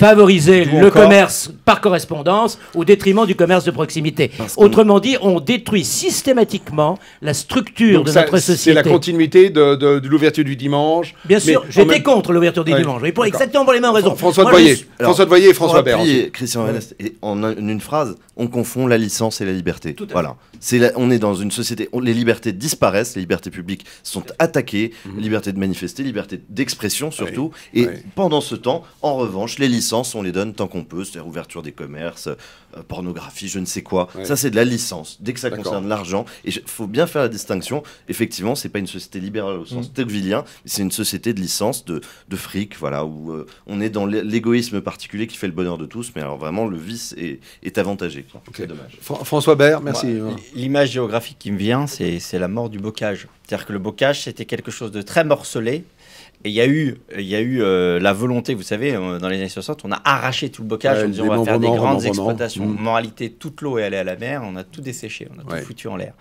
favoriser le commerce par correspondance au détriment du commerce de proximité. Autrement dit, on détruit systématiquement la structure de notre société. C'est la continuité de l'ouverture du dimanche. Bien sûr, j'étais contre l'ouverture du dimanche, mais exactement pour les mêmes raisons. François de Voyer et François Bayrou. Christian Vallès, en une phrase, on confond la licence et la liberté. Voilà. On est dans une société, les libertés disparaissent, les libertés publiques sont attaquées, liberté de manifester, liberté d'expression surtout, et pendant ce temps, en revanche, les licences, on les donne tant qu'on peut, c'est-à-dire ouverture des commerces, pornographie, je ne sais quoi. Ça, c'est de la licence. Dès que ça concerne l'argent, et il faut bien faire la distinction, effectivement, c'est pas une société libérale au sens tocquevillien, c'est une société de licence, de fric, voilà, où on est dans l'égoïsme particulier qui fait le bonheur de tous, mais alors vraiment, le vice est avantagé. C'est dommage. François Bayrou, merci. L'image géographique qui me vient, c'est la mort du bocage. C'est-à-dire que le bocage, c'était quelque chose de très morcelé. Et il y a eu la volonté, vous savez, dans les années 60, on a arraché tout le bocage en disant on va faire des grandes exploitations. Moralité, toute l'eau est allée à la mer, on a tout desséché, on a tout foutu en l'air.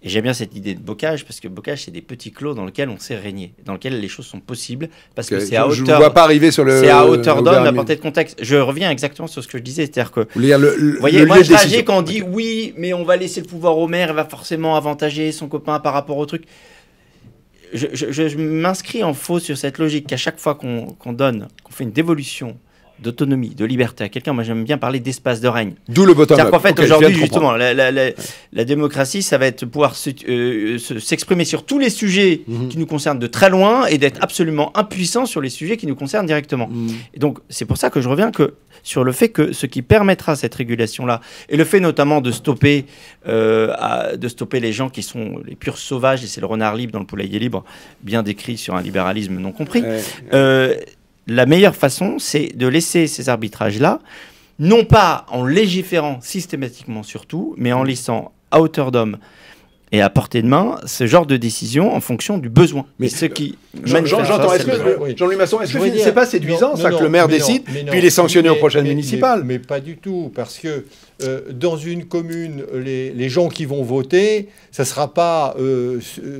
Et j'aime bien cette idée de bocage, parce que bocage, c'est des petits clos dans lesquels on sait régner, dans lesquels les choses sont possibles, parce que c'est à hauteur. Je ne vois pas arriver sur le. C'est à hauteur d'homme, à portée de contexte. Je reviens exactement sur ce que je disais, c'est-à-dire que. Vous voyez, moi, je réagis quand on dit oui, mais on va laisser le pouvoir au maire, il va forcément avantager son copain par rapport au truc. Je m'inscris en faux sur cette logique qu'à chaque fois qu'on fait une dévolution d'autonomie, de liberté à quelqu'un, moi j'aime bien parler d'espace de règne. D'où le bottom-up. C'est-à-dire qu'en fait, aujourd'hui, justement, la démocratie, ça va être pouvoir s'exprimer sur tous les sujets qui nous concernent de très loin et d'être absolument impuissant sur les sujets qui nous concernent directement. Et donc, c'est pour ça que je reviens sur le fait que ce qui permettra cette régulation-là, et le fait notamment de stopper les gens qui sont les purs sauvages, et c'est le renard libre dans le poulailler libre, bien décrit sur un libéralisme non compris, la meilleure façon, c'est de laisser ces arbitrages-là, non pas en légiférant systématiquement sur tout, mais en laissant à hauteur d'homme et à portée de main ce genre de décision en fonction du besoin. Mais ce qui j'entends. Jean-Louis Masson, est-ce que c'est pas séduisant ça que le maire décide, puis il est sanctionné aux prochaines municipales? Mais pas du tout, parce que dans une commune, les gens qui vont voter, ça ne sera pas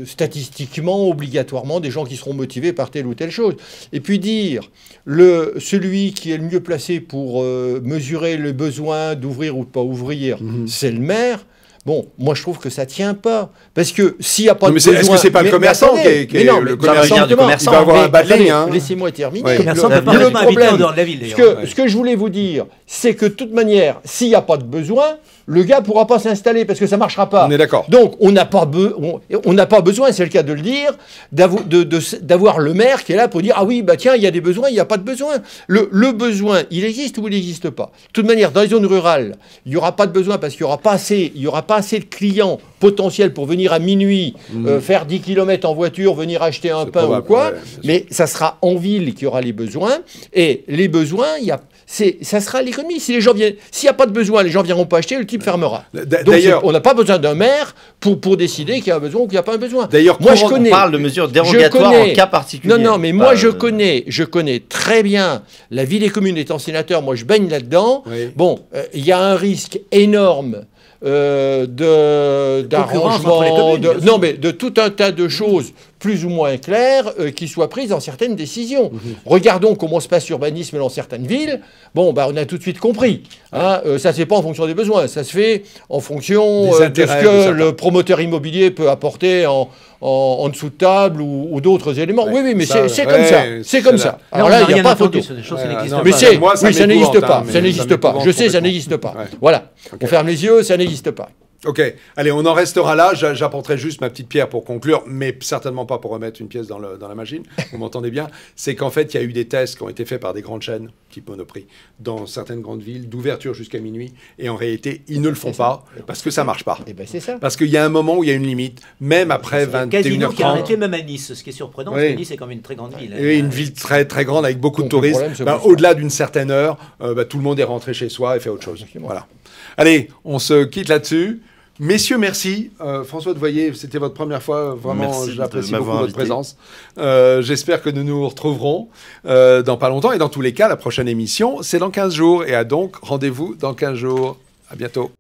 statistiquement, obligatoirement, des gens qui seront motivés par telle ou telle chose. Et puis dire, celui qui est le mieux placé pour mesurer le besoin d'ouvrir ou de pas ouvrir, c'est le maire. Bon, moi je trouve que ça tient pas, parce que s'il n'y a pas de besoin... Est-ce que c'est pas le commerçant qui est le commerçant il va avoir un bas de ligne, hein. Laissez-moi terminer. Le commerçant peut pas habiter en dehors de la ville. Ce que je voulais vous dire, c'est que de toute manière, s'il n'y a pas de besoin, le gars ne pourra pas s'installer parce que ça ne marchera pas. On est d'accord. Donc on n'a pas besoin, c'est le cas de le dire, d'avoir le maire qui est là pour dire ah oui, bah tiens, il y a des besoins, il n'y a pas de besoin. Le besoin, il existe ou il n'existe pas. De toute manière, dans les zones rurales, il n'y aura pas de besoin parce qu'il n'y aura pas assez de clients potentiels pour venir à minuit, faire 10 km en voiture, venir acheter un pain ou quoi. Mais ça sera en ville qu'il y aura les besoins. Et les besoins, ça sera l'économie. Si les gens viennent, s'il n'y a pas de besoin, les gens ne viendront pas acheter, le type fermera. Donc D'ailleurs, on n'a pas besoin d'un maire pour décider qu'il y a un besoin ou qu'il n'y a pas un besoin. D'ailleurs, moi on parle de mesures dérogatoires en cas particulier. Non, mais moi je connais très bien la vie des communes étant sénateur. Moi je baigne là-dedans. Oui. Bon, il y a un risque énorme d'arrangement, non mais de tout un tas de choses plus ou moins claires qui soient prises dans certaines décisions. Regardons comment se passe l'urbanisme dans certaines villes. Bon, on a tout de suite compris. Hein, ça ne se fait pas en fonction des besoins, ça se fait en fonction de ce que le promoteur immobilier peut apporter en dessous de table ou d'autres éléments. Oui, mais c'est comme ça. C'est comme ça. Alors là, il n'y a pas photo. Mais ça n'existe pas. Ça n'existe pas. Je sais, ça n'existe pas. Voilà. On ferme les yeux, ça n'existe pas. Ok, allez, on en restera là. J'apporterai juste ma petite pierre pour conclure, mais certainement pas pour remettre une pièce dans la machine. Vous m'entendez bien? C'est qu'en fait, il y a eu des tests qui ont été faits par des grandes chaînes, type Monoprix, dans certaines grandes villes, d'ouverture jusqu'à minuit. Et en réalité, ils ne le font pas parce que ça marche pas. Et ben c'est ça. Parce qu'il y a un moment où il y a une limite, même après 21h30. Casino qui a arrêté même à Nice, ce qui est surprenant, parce que Nice est quand même une très grande ville. Et une ville très très grande avec beaucoup de touristes. Au-delà d'une certaine heure, tout le monde est rentré chez soi et fait autre chose. Voilà. Allez, on se quitte là-dessus. Messieurs, merci. François Devoyer, c'était votre première fois. Vraiment, j'apprécie beaucoup votre présence. J'espère que nous nous retrouverons dans pas longtemps. Et dans tous les cas, la prochaine émission, c'est dans 15 jours. Et donc, rendez-vous dans 15 jours. À bientôt.